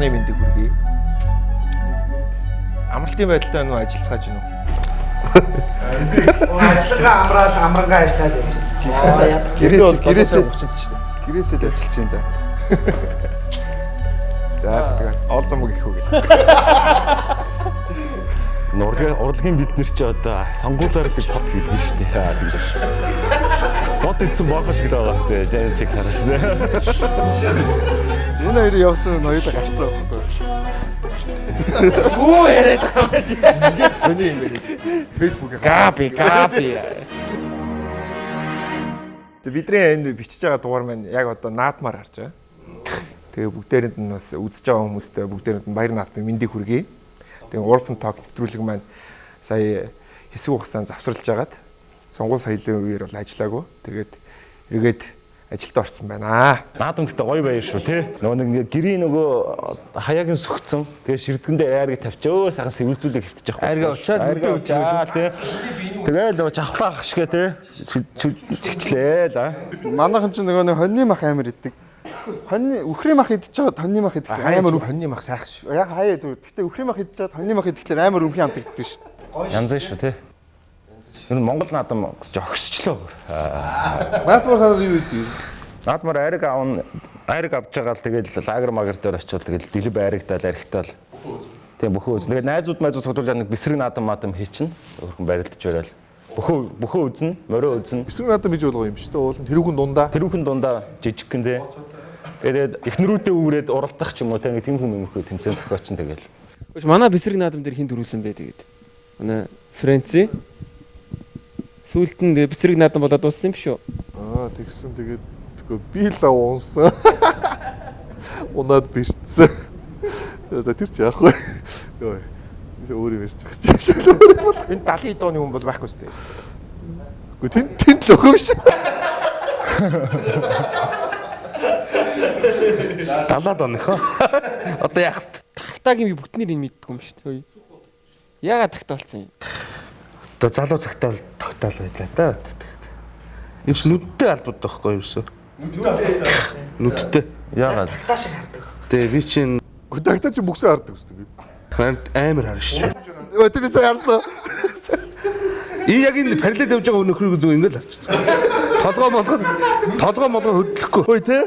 оны мэндийг хүргэе. Амралтын байдалтай нөө ажиллацгааж гинөө. Ажиллагаа амраал амрангаа ажиллаад байж байна. Гэрээсээ 30-нд шүү дээ. Гэрээсээ л ажиллаж байна да. За тэгээд олзом гэх үг. Урлагийн бид нар ч одоо сонгуулаар л под хийдэг шүү дээ. Бод ийцэн боохоо шиг байгаа шүү дээ. Жаа чиг хараа шүү дээ. Энэ хоёр явсан хоёулаа гарцсан байхгүй. Юу яриад байгаа юм бэ? Ингээд сони юм байна. Facebook-ээр Капи. Бидний энэ бичиж байгаа дугаар маань яг одоо наадмаар харж байгаа. Тэгээ бүгдээрэнд нь бас үзэж байгаа хүмүүстээ бүгдээрэнд нь баяр наадмын мэндийг хүргэе. Тэгээ Urban Talk нэвтрүүлэг маань сая хэсэг хугацаанд завсарлаж агаад сонгуул соёлын үеэр бол ажиллаагүй. Тэгээд эргээд ажилд орсон байна. Наадамдтай гоё баяр шүү тий. Нөгөө гэрийн нөгөө хаягийн сүгцэн. Тэгээ ширдэгэндээ айрыг тавьчаа сайхан сэвэлзүүлэг хөвтөж явах. Айргаа учаа тий. Тэгээ нөгөө жавхлаа ах шигэ тий. Чигчлээ л. Манайхан ч нөгөө хоньны мах амар идэг. Хоньны үхрийн мах идчихэж байгаа хоньны мах идэх Амар хоньны мах сайхан шүү. Яг хаяа зүгээр. Гэтэ үхрийн мах идчихэж байгаа хоньны мах идэхлээр амар өмхийн амтагддаг шүү. Янз шүү тий. Энэ Монгол наадам гэж огсчлоо. Наадмаар санаа юу гэдэг? Наадмаар айрыг авч байгаа л тэгэл лагер магер дээр очиод тэгэл дэлб айрагтаал архитаал. Тэгээ бүхөө үзнэ. Тэгээ найзууд цогтуул нэг бисрэг наадам хийчин. Өөрхөн барилдаж байрал. Бүхөө үзнэ, морио үзнэ. Бисрэг наадам хийж болох юм шүү дээ. Уулын тэрүүхэн дундаа жижигхэн дээ. Тэгээд эхнэрүүдээ үүрээд уралдах ч юм уу тэгээ тийм хүмүүс тэмцээн зохиоч нь тэгэл. Манай бисрэг наадам дээр хин дөрүүлсэн бэ тэгээд. Манай Френци сүүлд нь бисрэг наадам болоод дууссан юм шүү. Тэгсэн тэгээд би л уунсан. Унаад бишцсэн. За тэр ч яах вэ? Йоо. Өөр юм ярьж байгаа чинь. Энэ 70 дууны хүн бол байхгүй шүү дээ. Гэхдээ тэнд л өхөв шүү. 70 оныхоо. Одоо яах вэ? Тагтаагийн би бүтнээр энэ мэддэг юм шүү дээ. Яагаад тагтаалцсан юм? Одоо залуу цагтаа л тогтоол байлаа да. Энэ ч нүдтэй албад байхгүй юу ерөөсөө. Нүдтэй. Яагаад? Тагтаа шиг хардаг. Тэгээ би чинь Тагтаа чи бүксээ хардаг шүү дээ. амар харна шүү. Тэрээс харснаа. Энэ яг энэ параллел явж байгаа өнөхрийг зөв ингэж харчихсан. Толгоо молгоо хөдлөхгүй. Хөөе тий.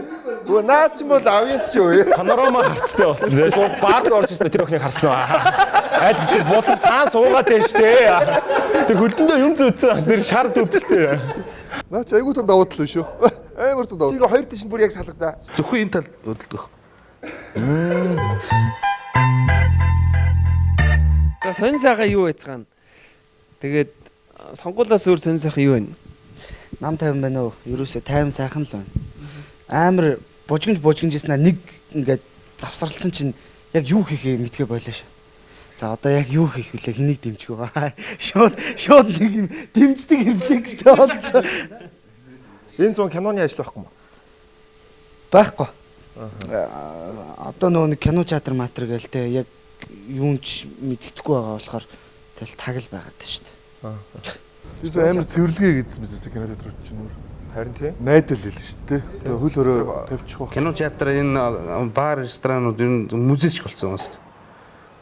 Өө наа ч бол авьяас шүү. Панорама харцтай болсон тий. Шууд баард орж ирсэн тэр охиныг харсан уу? Айдс тэр болон цаан суугаад байж тээ. Тэр хөлдөндөө юм зөөцсөн. Тэр шар төвдөлтэй. Наа ч айгуу тань давуу тал шүү. Амар тань давуу. Тийг хоёр тийш бүр яг салгадаа. Зөвхөн энэ тал хөдлөдөг. Сонин сайхан юу байцгаана. Тэгээд сонгуулиас өөр сонин сайхан юу вэ? Нам тайван байна уу? Ерөөсөө тайван сайхан л байна. Амар бужигнжсэн нэг ингээд завсралцсан чинь яг юу хийхээ мэдгээ болоо шүү. За одоо яг юу хийх вүлээ хэнийг дэмжих вэ? Шууд нэг юм дэмждэг рефлекстэй болсон. Энэ зүүн киноны ажил байхгүй юу? Байхгүй. Одоо нөгөө нэг кино театр матер гээл те яг юунч мэддэхгүй байгаа болохоор тэл тагл байгаад шүү дээ. Тэр амар цэвэрлэгээ гэсэн мэт кино театр чинь нөр. Харин тий. Найдал хэлнэ шүү дээ. Тэгээ хөл өрөө тавьчих واخ. Кино театр энэ бар ресторанууд ер нь музейч болсон юм шүү дээ.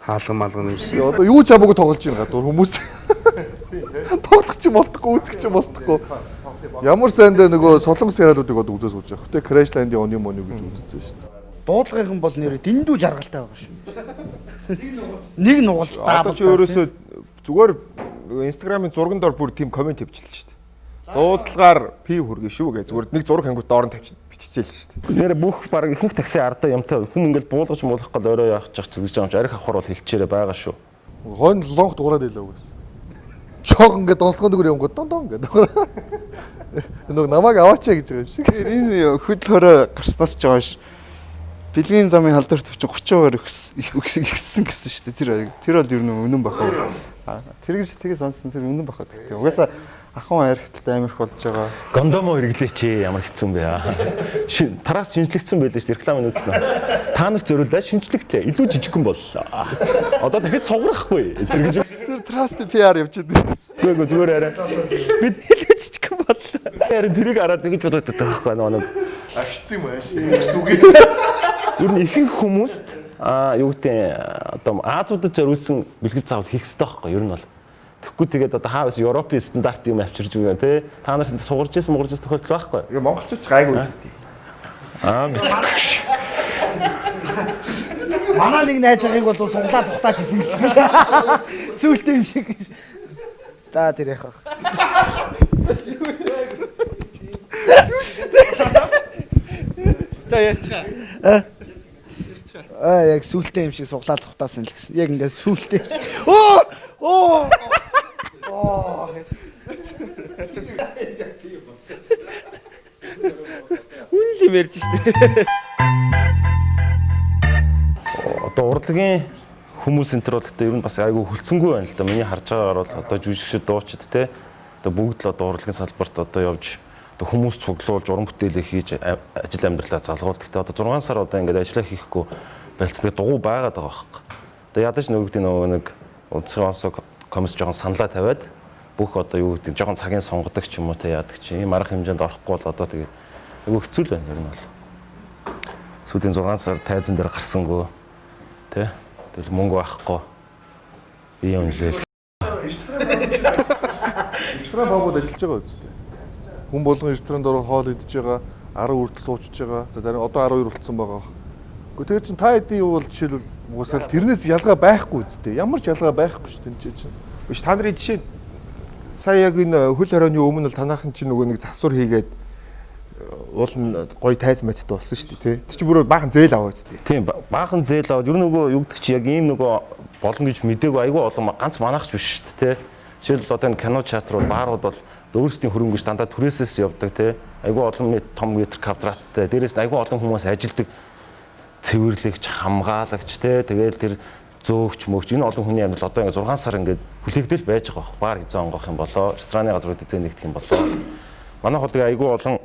Хаалга малган юмсэн. Одоо юу ч хамаагүй тоглож байгаа дур хүмүүс. Тоглох ч юм болтохгүй, үзэх ч юм болтохгүй. Ямар сайндаа нөгөө солонгос яриалуудыг одоо үзээс үзэж байгаа. Тэ Crashland-ийн оны моны гэж үзсэн шүү дээ. Дуудлагын бол нэрээ дэндүү жаргалтай байгаа шүү. Нэг нугалж Одоо чи өөрөөсөө зүгээр Instagram-ын зурган дор бүр тийм комент тавьчихлаа шүү дээ. Дуудлагаар пи хүргэн шүү гэж зүгээр нэг зураг хангууд доор нь тавьчих биччихээ л шүү дээ. Нэр бүх баг ихэнх такси ардаа юмтай хүн ингээл буулгаж муулах гал орой яах гэж зүгж байгаа юм чи арх авахар бол хэлчихээрээ байгаа шүү. Хойно лонх дуурайд байлаа үгээс. Чог ингээд донслогон дөөр юмгоо дон гэдэг. Нэг намайг аваачаа гэж байгаа юм шиг. Энэ хөл хорой гарснаас ч хойш бэлгийн замын халдвар төвч 30% ихссэн гэсэн шүү дээ. Тэр бол ер нь үнэн бахаа. Тэр тэгээ сонсон тэр үнэн бахаа. Тэгээ угаасаа ахын хайрхталтай амирх болж байгаа. Гондомо хэрэглээч ямар хэцүү юм бэ? Тараас шинжлэгдсэн байлээ шүү рекламын үзсэн. Та нарт зориулаад шинжлэхтэй илүү жижигхэн боллоо. Одоо дахиад сугарахгүй. Тэр гэж Тэр trust PR явж байгаа. үгүй зүгээр арай. Бид илүү жижигхэн боллоо. Харин тэрийг хараад ингэж бодоод байгаа байхгүй нэг. Агшсан юм ааш. Сүгэ. Ер нь ихэнх хүмүүст юу гэдэг одоо Азиудад зориулсан бэлгэв заавал хийх хэрэгтэй байхгүй ер нь бол. Тэгэхгүй тэгээд одоо хаавс Европын стандарт юм авчирж байгаа тий. Та нар сугарч ирсэн муурж ирсэн тохиолдол байхгүй. Тэгээ монголчууд ч гайгүй хэлдэг. Манай нэг найзаагыг бол суглаа цухтаач хийсэн гэсэн. Сүүлтэй юм шиг. За тэр яах вэ? Та ярьчаа. Яг сүүлтэй юм шиг суглаа цухтаасан л гэсэн. Яг ингээд сүүлтэй. Оо! Үнэн ярьж штэ. Одоо урлагийн хүмүүс энэ төр бол одоо ер нь бас айгүй хөлцөнгөө байна л да. Миний харж байгаагаар бол одоо жүжигчд, дуучид те одоо бүгд л одоо урлагийн салбарт одоо явж одоо хүмүүс цуглуулж уран бүтээлээ хийж ажил амьдралаа залгуулдаг. Тэ одоо 6 сар одоо ингээд ажиллаа хийхгүй байлцдаг дугуй байгаад байгаа байхгүй. Одоо ядаж нөгөөдийн нэг удсын онсоо комисс жоохон саналаа тавиад бүх одоо юу гэдэг жоохон цагийн сонгодог ч юм уу те яадаг чи ийм арга хэмжээнд орохгүй бол одоо тэгээ айгүй хэцүү л байна ер нь бол. Сүүлийн 6 сар тайзан дээр гарсангүй тэ тэгэл мөнгө байхгүй бие үнэлэл Ресторан баамууд ажиллаж байгаа үстэй. Хүн болгон ресторанд ороод хоол идэж байгаа, 10 хүртэл суучж байгаа. За зарим одоо 12 болцсон байгаа. Гэхдээ тэр чин та хэдийн юу бол жишээлбэл уусаал тэрнээс ялгаа байхгүй үстэй. Ямар ч ялгаа байхгүй шүү дээ чинь. Биш та нарын жишээ сая яг энэ хөл хорионы өмнө л танаахан чинь нөгөө нэг засвар хийгээд уул нь гоё тайз мэцтэй болсон шүү дээ тий. Тэр чинь бүр баахан зээл аваа үстэй. тийм баахан зээл аваад ер нь нөгөө юу гэдэг чи яг ийм нөгөө болгон гэж мдээгүй айгүй олон ганц манайхч биш шүү дээ тий. Жишээлбэл одоо энэ кино театрууд баарууд бол өөрсдийн хөрөнгөж дандаа түрээсээс явдаг тий. Айгүй олон том метр квадраттай. Дээрээс нь айгүй олон хүмүүс ажилдаг цэвэрлэгч, хамгаалагч тий. Тэгээл тэр зөөгч мөгч энэ олон хүний амьдрал одоо ингээд 6 сар ингээд хүлээгдэл байж байгаа бох. Баар хязаа онгох юм болоо, рестораны газрууд эзэн нэгдэх юм болоо. Манайх бол тэгээ айгүй олон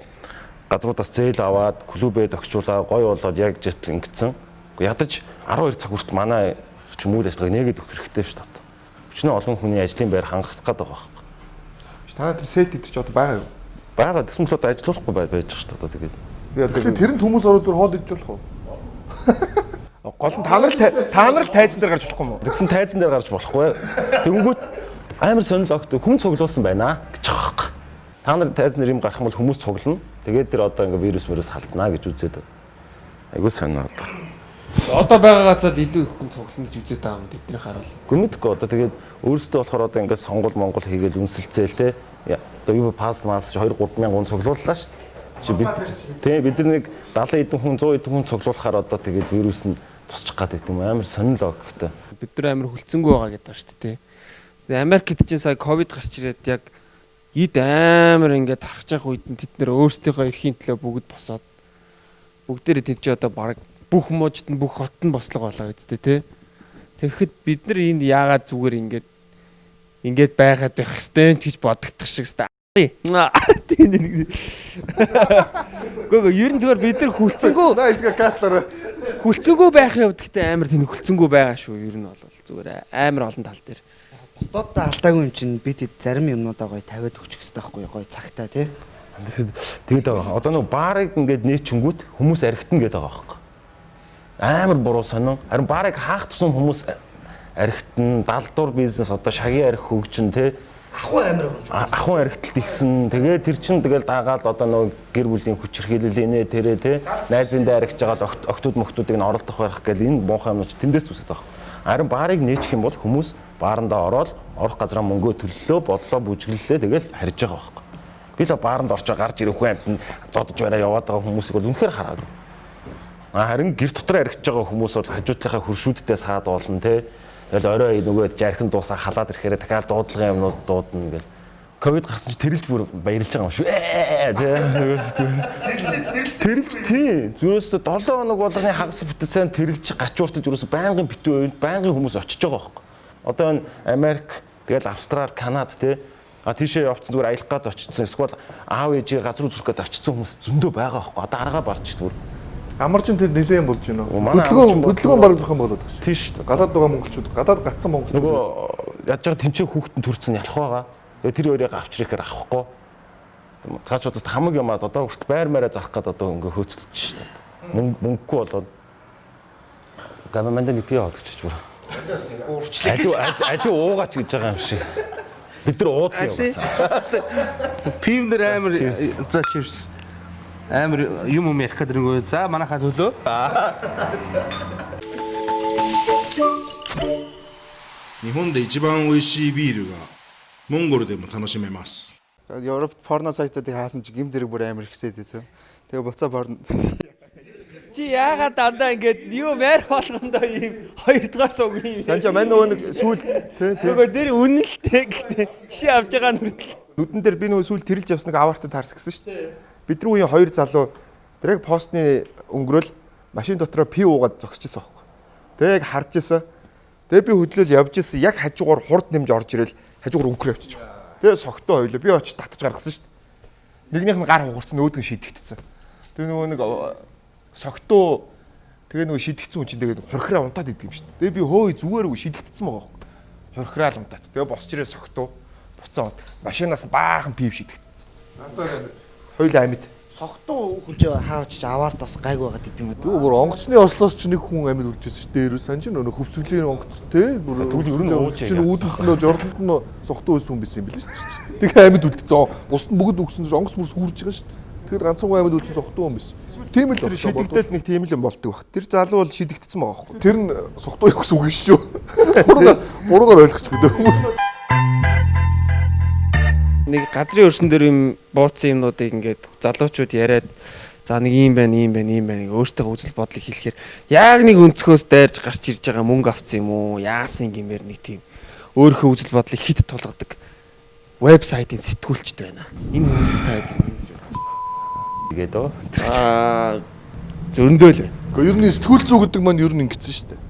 газруудаас зээл аваад клубэд өгчүүлээ гой болоод яг житл ингэсэн. Ядаж 12 цаг хүртэл манай ч юм уу л ажиллагааг нэгэд өгөх хэрэгтэй шүү дээ. Өчнөө олон хүний ажлын байр хангах гээд байгаа байхгүй. Та нар тэр сет идэж одоо байгаа юу? Бага тэгсэн мэт одоо ажиллахгүй байж байгаа шүү дээ одоо тэгээд. Би одоо Тэрэнд хүмүүс ороод зүр хоол идэж болох уу? гол нь та нар л тайзан дээр гарч болохгүй юм уу? Тэгсэн тайзан дээр гарч болохгүй. Тэнгүүт амар сонирхол огт хүн цуглуулсан байна гэж байгаа байхгүй. Та нар тайзан дээр юм гарах юм бол хүмүүс цуглана. Тэгээд тэр одоо ингээ вирус халдана гэж үзээд. Айгуу сонир одоо. Одоо байгаагаас л илүү их хүн цуглана гэж үзээд байгаа юм тэдний харуул. Гүмэдгүй одоо тэгээд өөрөөсөө болохоор одоо ингээ сонгол монгол хийгээл үнсэлцээл те. Одоо юу пас мас 2 3 мянган цуглууллаа шүү. Тий бид нар нэг 70 хэдэн хүн 100 хэдэн хүн цуглуулахаар одоо тэгээд вирус нь тусчих гад гэдэг юм амар сонирхол өгөхтэй. Бид нар амар хөлцөнгөө байгаа гэдэг ба шүү дээ. Тэгээ Америкт чинь сая ковид гарч ирээд яг эд амар ингээд тархаж явах үед нь тэд нэр өөрсдийнхөө эрхийн төлөө бүгд босоод бүгдээрээ тэд чи одоо баг бүх мужид нь бүх хот нь бослого болоо үсттэй тий. Тэгэхэд бид нар энд яагаад зүгээр ингээд байгаад байх хэвтэй гэж бодогдох шиг хэвтэй. Гөө ер нь зүгээр бид нар хүлцэнгүү Найсга катлаар хүлцэнгүү байх явдагтай амар тэн хүлцэнгүү байгаа шүү. Ер нь бол зүгээр амар олон тал дээр. Дотооддоо алдаагүй юм чинь бид зарим юмнуудаа гоё тавиад өгчих хэрэгтэй байхгүй гоё цагтаа тий. Тэгээд одоо нэг баарыг ингээд нээчингүүд хүмүүс архитна гэдэг байгаа байхгүй. Амар буруу сонин. Харин баарыг хаах тусам хүмүүс архитна, далдуур бизнес одоо шагийн архи хөгжин тий. Ахуй архиталт ихсэн. Тэгээд тэр чин тэгэл даагаал одоо нэг гэр бүлийн хүч хэрхэлэлээ тэрэ тий. Найзын дээр архиж байгаа октод мөхтүүдийг нь оролдох байх гэл энэ муухай юмч тэндээс үсэж байгаа. Харин баарыг нээчих юм бол хүмүүс баарандаа ороод орох газраа мөнгөө төллөө, бодлоо бүжгэллээ тэгэл харж байгаа байхгүй. Би л бааранд орчоо гарч ирэх хүн амтнд зодож бараа яваад байгаа хүмүүсийг бол үнэхээр хараагүй. Харин гэр дотор архиж байгаа хүмүүс бол хажуудлынхаа хөршүүддээ саад болно те. Тэгэл орой нөгөө жархан дуусаа халаад ирэхээр дахиад дуудлагын юмнууд дуудана гэл. Ковид гарсан чи тэрэлж бүр баярлж байгаа юм шүү. Тэрэлж тий. Зүрөөсөө 7 хоног болгоны хагас бүтээсэн тэрэлж гачууртаж юусэн байнгын битүү үед байнгын хүмүүс очиж байгаа байхгүй. Одоо энэ Америк, тэгэл Австрал, Канад тий. Тийшээ явцсан зүгээр аялах гад очсон. Эсвэл аав ээжийг газар үзүүлэх гээд очсон хүмүүс зөндөө байгаа байхгүй. Одоо аргаа барч зүгээр. Амарчин тэр нэлээд болж байна уу? Хөдөлгөөн баг зохион болоод байгаа шүү. Тийш шүү. Гадаад байгаа монголчууд, гадаад гацсан монголчууд. Нөгөө яаж байгаа тэнцээ хүүхдэн төрсэн ялах байгаа. Тэгээ тэр хоёрыг авчрыхээр авахгүй. Цаашуудаас хамаг юм аа одоо хүрт байр маараа зарах гээд одоо ингээ хөөцөлж шүү дээ. Мөнгөгүй болоод. Гамманд нэг пи авчихчих бүр. Аливаа уугаач гэж байгаа юм шиг. Бид нар уудах яваасан. Пивнэр амар за cheers. Амар юм ярих гэдэг нэг. За манайхаа төлөө. 日本で一番美味しいビールがモンゴルでも楽しめます。 Европ порно сайтуудыг хаасан чи гим зэрэг бүр амар ихсээд байсан. Тэгээ буцаа порно. Чи яагаад дандаа ингэж юу мэр болгондоо ийм хоёрдугаар суг юм. Санжаа мань нөгөө нэг сүүл Нөгөө дээр үнэлтэй гэхдээ жишээ авч байгаа нь хүртэл. нүдэн дээр би нөгөө сүүл тэрэлж явсныг аваартаа таарс гэсэн шүү дээ. Бидний үеийн хоёр залуу тэр яг постны өнгөрөөл машин дотроо пи уугаад зогсчихсан байхгүй. Тэг яг харж исэн. Тэгээ би хөдлөөл явж исэн. Яг хажуугаар хурд нэмж орж ирэл хажуугаар өнгөрөө явчих. Тэгээ согтоо хоёлоо би очиж татж гаргасан шүү дээ. Нэгнийх нь гар хугарсан өөдгөн шидэгдсэн. Тэгээ нөгөө нэг согтоо тэгээ нөгөө шидэгдсэн хүн чинь тэгээд хорхираа унтаад идэв юм шүү дээ. Тэгээ би хөөе зүгээр үгүй шидэгдсэн байгаа байхгүй. Хорхираал унтаад. Тэгээ босч ирээ согтоо буцаа машинаас баахан пив шидэгдсэн. Хоёул амьд. Согтуу хүлж хаавч аваарт бас гайг байгаад идэм үү. Тэгээ бүр онгоцны ослоос ч нэг хүн амьд үлдчихсэн шүү дээ. Дээрээс санаж нөө хөвсгөлийн онгоц те бүр тэгвэл ер нь ууж чинь үүднөө жордонд нь согтуу байсан хүн байсан юм билээ шүү дээ. Тэгээ амьд үлдчихсэн. Бусд нь бүгд өгсөн чинь онгоц мөрс хүрж байгаа шүү дээ. Тэгээд ганцхан амьд үлдсэн согтуу хүн байсан. Тийм л шидэгдээд нэг тийм л юм болдог баг. Тэр залуу бол шидэгдсэн байгаа байхгүй. Тэр нь согтуу юу гэсэн үг шүү. Буруугаар ойлгочих гэдэг хүмүүс. Нэг газрын өрсөн дээр юм бууцсан юмнуудыг ингээд залуучууд яриад за нэг юм байна өөртөө үзэл бодлыг хэлэхээр яг нэг өнцгөөс дайрж гарч ирж байгаа мөнгө авцсан юм уу яасан гэмээр нэг тийм өөрийнхөө үзэл бодлыг хит тулгадаг вебсайтын сэтгүүлчд байна. Энэ хүмүүсийг та яг Тэгээд оо. зөрндөөл байна. Гэхдээ ер нь сэтгүүл зүй гэдэг маань ер нь ингэсэн шүү дээ.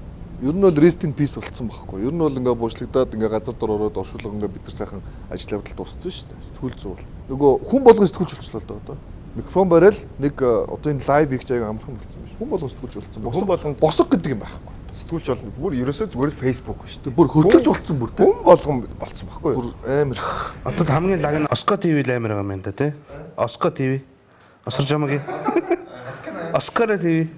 Ер нь бол rest in peace болцсон байхгүй. Ер нь бол ингээ буучлагдаад ингээ газар дор ороод оршуулга ингээ бид нар сайхан ажил явдал дууссан шүү дээ. Сэтгүүл зүй бол. Нөгөө хүн болгон сэтгүүлч болчихлоо л одоо. Микрофон барайл нэг одоо энэ лайв хийж аяга амархан болсон биш. Хүн болгон сэтгүүлч болцсон. Хүн болгон босго гэдэг юм байхгүй. сэтгүүлч болно. Бүр ерөөсөө зүгээр л Facebook шүү дээ. Бүр хөргөж болцсон бүр тийм. Хүн болгон болцсон байхгүй юу? Бүр амар. Одоо хамгийн лаг нь Оско ТV л амар байгаа юм да тий. Оско ТV. Осор жамагийн. Оскар ТV.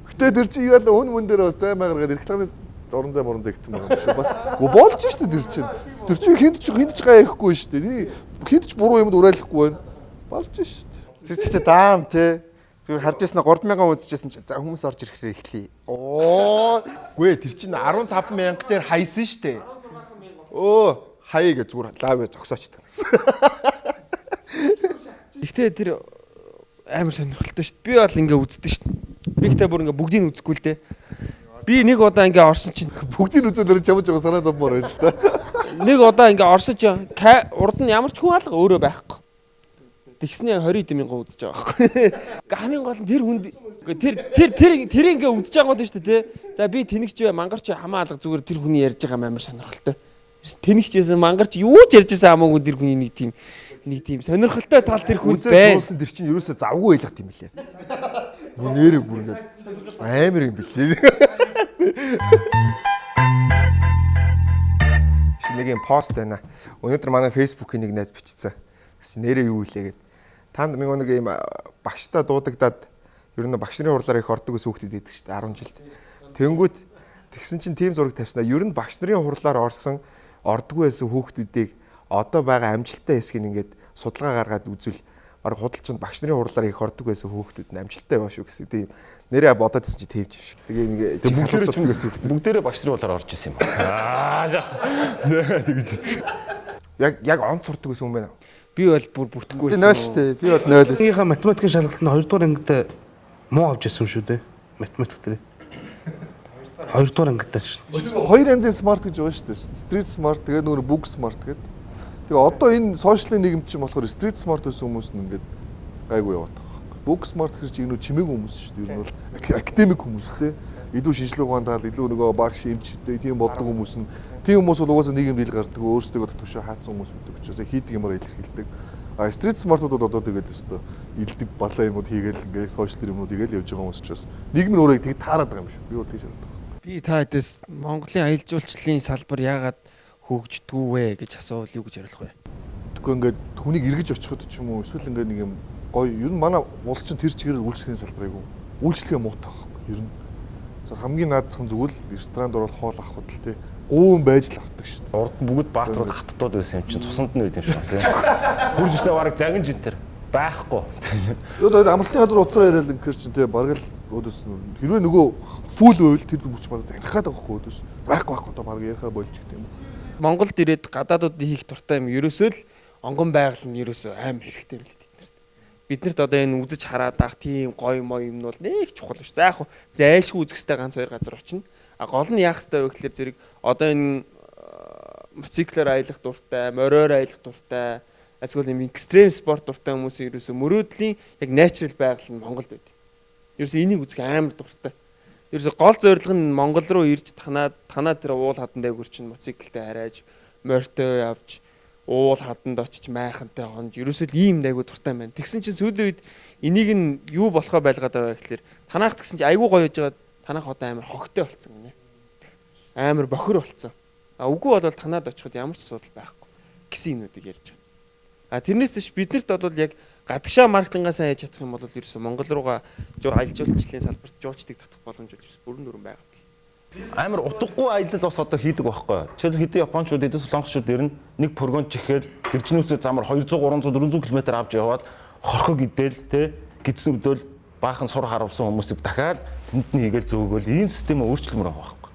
Гэтэ тэр чи яла мөн дээр бас займаа гаргаад рекламын орон зай гэсэн байгаа юм шиг бас болж шүү дээ тэр чинь. Тэр чинь хинт ч гаяхгүй шүү дээ. Хинт ч буруу юмд урайлахгүй байна. Болж шүү дээ. Тэр тэгтээ даам тий. Зүгээр харж яснаа 3000 үзчихсэн чинь за хүмүүс орж ирэхээр эхлэе. Гүй тэр чинь 150,000 дээр хайсан шүү дээ. Хаяа гэж зүгээр лав зогсоочтой гэсэн. Гэхдээ тэр амар сонирхолтой шүү дээ. Би бол ингээ үздэг шүү дээ. Би гэхдээ бүр ингээ бүгдийг үзэхгүй л дээ. Би нэг удаа ингээ орсон чинь Бүгдийг үзүүлэр чамж байгаа санаа зовмоор байл та. нэг удаа ингээ орсож урд нь ямар ч хүн алга өөрөө байхгүй. Тэгснэ 20,000 үзэж байгаа байхгүй. Хамгийн гол нь тэр хүнд тэр ингээ үзэж байгаа юм шүү дээ. За би тэнэгч бай, мангарч бай хамаа алга зүгээр тэр хүний ярьж байгаа амар сонирхолтой. Тэнэгч байсан мангарч юу ч ярьж байсан хамаагүй тэр хүний нэг тийм сонирхолтой тал тэр хүнд байна. Үзсэн тэр чинь ерөөсөө завгүй байлгах юм лээ. Нэрээ бүр ингээд амар юм билээ. Шинэгийн пост байна. Өнөөдөр манай Facebook-ийн нэг найз бичсэн. Нэрээ юу илээ гэд. Танд нэг юм багштай дуудагдаад ер нь багш нарын хурлаар их ордог ус хүүхдэд байдаг шүү дээ 10 жилд. Тэнгүүт тэгсэн чинь тийм зураг тавьснаа. Ер нь багш нарын хурлаар орсон ордгүй байсан хүүхдүүдийг одоо байгаа амжилттай хэсгийг ингээд судалгаа гаргаад үзвэл баг худалчинд багш нарын хурлаар их ордог байсан хүүхдүүд нь амжилттай байгаа шүү гэсэн тийм нэрээ бодоод ирсэн чи тэвж шүү. Тэгээ нэг бүгдээрээ багш нарын хурлаар орж исэн юм. Тэгж идэв. Яг онц сурдаг гэсэн юм байна. Би бол бүр бүтэхгүй Би 0 шүү дээ. Би бол 0 байсан.Ийнхаа математикийн шалгалтанд 2 дугаар ангид муу авч ясан шүү дээ. Математик дээр. 2 дугаар ангидаа шүү. Хоёр янзын смарт гэж байгаа шүү дээ. Street smart тэгээ нөгөө book smart гэдэг. Тэгээ одоо энэ сошиалын нийгэм чинь болохоор street smart байсан хүмүүс нь ингээд гайгүй яваад байгаа байхгүй. Book smart гэж чинь чимээг хүмүүс шүү дээ. Ер нь бол академик хүмүүс те. Илүү шинжлэх ухаан тал, илүү нөгөө багш эмчтэй тийм боддог хүмүүс нь тийм хүмүүс бол угаасаа нийгэмд ил гардаг, өөрсдөө татгшаа хаацсан хүмүүс үүдэг учраас хийдэг юмараа илэрхийлдэг. А street smart-уудад одоо тэгээд өстө илдэг балаа юмуд хийгээл ингээд сошиал юмуд хийгээл явж байгаа хүмүүс учраас нийгэм нь өөрөө тийг таарад байгаа юм шүү. Би бол тийш боддог. Би та хэдээс Монголын аялал жуулчлалын салбар яагаад хөгждгүү вэ гэж асуувал юу гэж ярих вэ? Тэгэхгүй ингээд хүнийг эргэж очиход ч юм уу эсвэл ингээд нэг юм гоё ер нь манай улс чинь тэр чигээр үйлчлэгийн салбар айгу үйлчлэгээ муутай байхгүй ер нь хамгийн наадсхан зүгээр л ресторанд ороод хоол авах худал те. Гуун байж л авдаг шүү дээ. Урд нь бүгд баатрууд хаттууд байсан юм чинь цусанд нь байд юм шиг тийм. Хурж ирснээр бараг загин жинтер байхгүй. Тэгээд амралтын газар уцаар яриад ингэхэр чинь те бараг л өөдөөс хэрвээ нөгөө фул байвал тэр мөч бараг загнахаад байгаа хгүй өөдөөс. Байхгүй одоо бараг ярихаа болж гэх юм. Монголд ирээд гадаадууд хийх дуртай юм ерөөсөө л онгон байгаль нь ерөөсөө амар хэрэгтэй юм л тэднэрт. Биднэрт одоо энэ үзэж хараад ах тийм гоё мой юм нь бол нэг чухал биш. За яг хуу зайлшгүй үзэх хэрэгтэй ганц хоёр газар очино. А гол нь яах хэрэгтэй вэ гэхэлэр зэрэг одоо энэ мотоциклээр аялах дуртай, мориор аялах дуртай, эсвэл юм экстрем спорт дуртай хүмүүсийн ерөөсөө мөрөөдлийн яг natural байгаль нь Монголд байдаг. Ерөөсөө энийг үзэх амар дуртай. Ерөөсөө гол зорилго нь Монгол руу ирж танаа тэр уул хадан дээгүр чинь мотоциклтэй харайж, морьтой явж, уул хаданд очиж майхантай хонж ерөөсөө л ийм дайгуу дуртай байна. Тэгсэн чинь сүүлийн үед энийг нь юу болохоо байлгаад байгаа гэхэлэр танаах тэгсэн чинь айгүй гоё яж байгаа танаах одоо амар хогтой болцсон гинэ. Амар бохир болцсон. А үгүй бол танаад очиход ямар ч асуудал байхгүй гэсэн юмнуудыг ярьж байгаа. А тэрнээс биш биднэрт бол яг гадагшаа маркетингаа сайн хийж чадах юм бол ерөөсөө Монгол руугаа аль жуулчлалын салбарт жуулчдыг татах боломж ерөөсөө бүрэн дүрэн байгаа. Амар утгагүй аялал бас одоо хийдэг байхгүй. Жишээл хэдэн японочдод хэдэн солонгосчууд ирнэ нэг пургон чихэл дэржнүүсээ замаар 200 300 400 км авч яваад хорхог идэл те гидснүрдөл баахан сур харавсан хүмүүсийг дахиад тэнд нь хийгээл зөөгөөл ийм систем өөрчлөмөр байгаа байхгүй.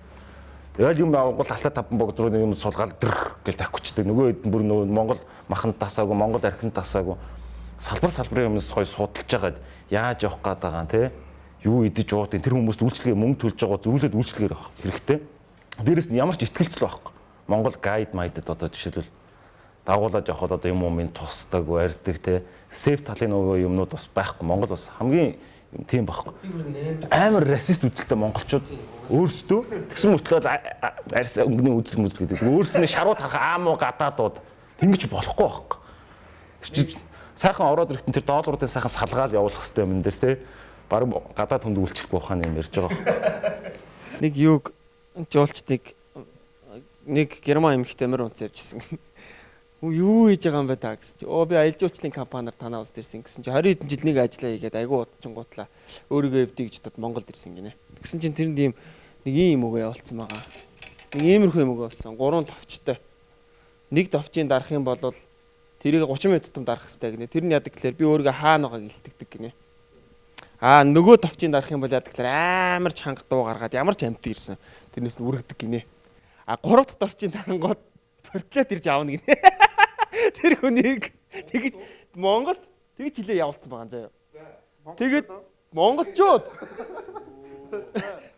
Яг юм авгал алтаа таван богд руу нэг юм сулгаал дэр гэл тавьчихдаг. Нөгөө хэд бүр нөгөө Монгол маханд тасаагүй, Монгол архинд тасаагүй салбарын юмс хой судалж байгаад яаж явах гээд байгаа те юу идэж уух тэр хүмүүст үйлчлэгээ мөнгө төлж байгаа зөвлөд үйлчлэгээр авах хэрэгтэй. Дээрээс нь ямар ч ихтгэлцэл байхгүй. Монгол гайд майдад одоо жишээлбэл дагуулж явахад одоо юм уу тусдаг, барьдаг те сейф талын нөгөө юмнууд бас байхгүй. Монгол бас хамгийн тийм байхгүй. Амар расист үзэлтэй монголчууд өөрсдөө тэгсэн мөртлөө арьс өнгөний үзэл гэдэг. Өөрсдөө шаруу тархаа аамуу гадаадууд тэнгиж болохгүй байхгүй. Тэр чинь сайхан ороод ирэхдээ тэр долларуудын сайхан салгаал явуулах хэрэгтэй юм дээр те бараг гадаад хүнд үйлчлэхгүй ухааны юм ярьж байгаа байхгүй. Нэг юг жуулчдыг нэг герман эмэгтэй амар унц явжсэн. Юу хийж байгаа юм бэ та гэсэн чи. Би аялал жуулчлалын компаниар танаа улсад ирсэн гэсэн чи 20 хэдэн жил нэг ажиллаа хийгээд айгүй удажингуутлаа өөрийгөө эвдээ гэж бодоод Монголд ирсэн гинэ. Тэгсэн чинь тэрэнд ийм нэг ийм өгөө явуулсан байгаа. Нэг иймэрхүү юм өгөө болсон. 3 товчтой. Нэг товчийн дарах юм бол тэрийг 30 минут тутам дарах хэрэгтэй гинэ. Тэр нь яадаг гэхээр би өөрийгөө хаана байгааг илтгэдэг гинэ. Нөгөө товчийн дарах юм бол яадаг гэхээр амар чанга дуу гаргаад ямар ч амт ирсэн. Тэрнээс нь үргэдэг гинэ. 3 дахь товчийн дарангууд портлет ирж аавна гинэ. Тэр хүнийг тэгэж Монголд тэгж хилээ явуулсан байгаа заяа. Тэгээд монголчууд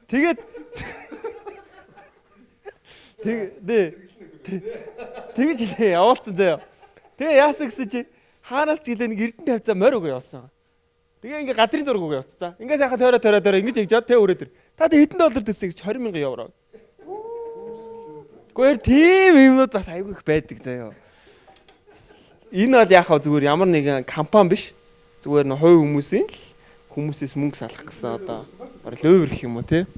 тэгээд тэгэж хилээ явуулсан заяа. Тэгээ яасан гэсэн чи хаанаас ч хилээ нэг эрдэнэ тавьцаа морь өгөө явуулсан. Тэгээ ингээ газрын зураг өгөө явуулсан. Ингээ сайхан тойроо ингэж хийжээд тэ өрөөдөр. Та хэдэн доллар төсөө гэж 20,000 евро. Гэхдээ тийм юмнууд бас айгүй их байдаг заяа. Энэ бол яхаа зүгээр ямар нэгэн компани биш. Зүгээр нь хувь хүмүүсийн л хүмүүсээс мөнгө салах гэсэн одоо бараг лөвөр гэх юм уу те.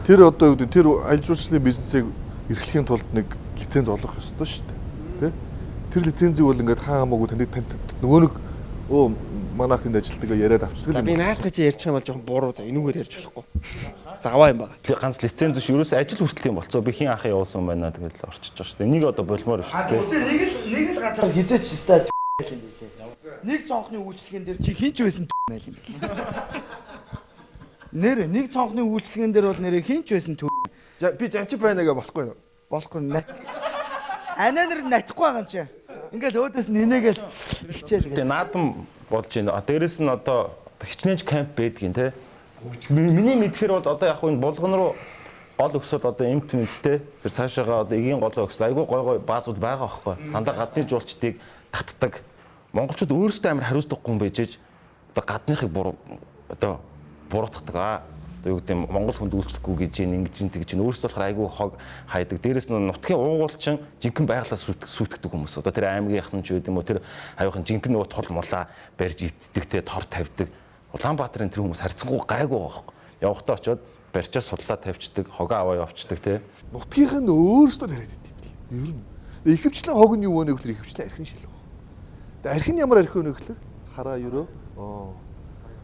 Тэр одоо юу гэдэг тэр аялал жуулчлалын бизнесийг эрхлэхийн тулд нэг лиценз олох ёстой шүү дээ. Тэ? Тэр лицензийг бол ингээд хаа хамаагүй танд нөгөө нэг манайх тэнд ажилтдаг яриад авчдаг. Би наадах чи ярьчих юм бол жоохон буруу за энүүгээр ярьж болохгүй. Заваа юм байгаа. Ганц лиценз биш ерөөсөө ажил хүртэл юм болцоо. Би хин ахын явуулсан байна тэгэл орчиж байгаа шүү дээ. Энийг одоо болмоор шүү дээ. Нэг л газар хизээч стад юм билээ. Нэг цонхны үйлчлэгэн дээр чи хинч байсан байл юм билээ. Нэр нэг цонхны үйлчлэгэн дээр бол нэрээ хинч байсан төв. Би жанчи байна гэ болохгүй юу? Болохгүй. Анаа нэр натахгүй байгаа юм чи. Ингээл өөдөөс нинээгээл хичээл гэ. Наадам болж байна. Дээрэс нь одоо хичнээн камп байдгийн те. Миний мэдхээр бол одоо яг энэ булган руу гол өксөд одоо эмт мэдтэй тэр цаашаага одоо эгийн голоо өксөд айгүй гой баазууд байгаа байхгүй. Дандаа гадны жуулчдыг татдаг. Монголчууд өөрсдөө амар хариуцлагагүй юм байж одоо гадныхыг одоо буруутгадаг. Одоо юу гэдэг нь Монгол хүнд үйлчлэхгүй гэж ингэж тэгж өөрсдөө болохоор айгүй хог хайдаг. Дээрээс нь нутгийн уугуулчин жинхэнэ байгалаас сүйтгдэг хүмүүс. Одоо тэр аймгийнхан ч үгүй юм уу тэр аюухан жинхэнэ нөгөө тул мулаа барьж иддэг те тор тавьдаг. Улаанбаатарын тэр хүмүүс харьцангуй гайгүй байхгүй. Явахдаа очиод барьчаа судлаа тавьчдаг, хогоо аваа явчихдаг те. Нутгийнх нь өөрсдөө тариад идэв юм бэл. Ер нь. Ихэвчлэн хог нь юу вэ гэхээр ихэвчлэн архин шил баг. Тэгээ архин ямар архин вэ гэхээр хараа ерөө.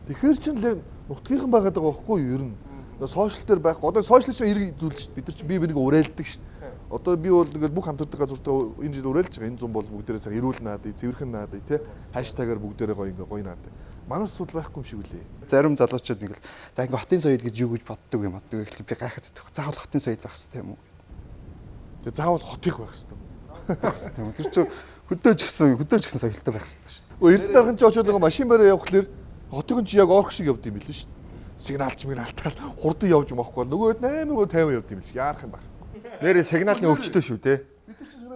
Тэгэхээр ч л нутгийнхан байгаад байгаа байхгүй юу ер нь. сошиал дээр байхгүй. Одоо сошиал чинь эрг зүйл шүү дээ. Бид нар чинь бие бинийг уриалдаг шүү дээ. Одоо би бол ингээд бүх хамтардаг газруудаа энэ жил уриалж байгаа. Энэ зам бол бүгдээрээ цаг эрүүл наадыг, цэвэрхэн наадыг тий хаштагаар бүгдээрээ гоё наадаг. Манай асуудал байхгүй юм шиг үлээ. Зарим залуучууд ингээд за ингээд хотын соёл гэж юу гэж боддог юм боддог гэхэл би гайхаад байдаг. Заавал хотын соёл байх хэрэгтэй юм уу? Тэгээ заавал хотынх байх хэрэгтэй. Тийм. Тэр чинь хөдөөж гисэн соёлтой байх хэрэгтэй шүү дээ. Эрдэнэ дархан ч очоод байгаа машин бараа явахлаэр хотын ч яг орох шиг явд юм билээ шүү дээ. Сигналтал хурдан явж байхгүй бол нөгөөд амар 50 явд юм биш. Яарах юм баг. Нэрээ сигналны өвчтөө шүү те.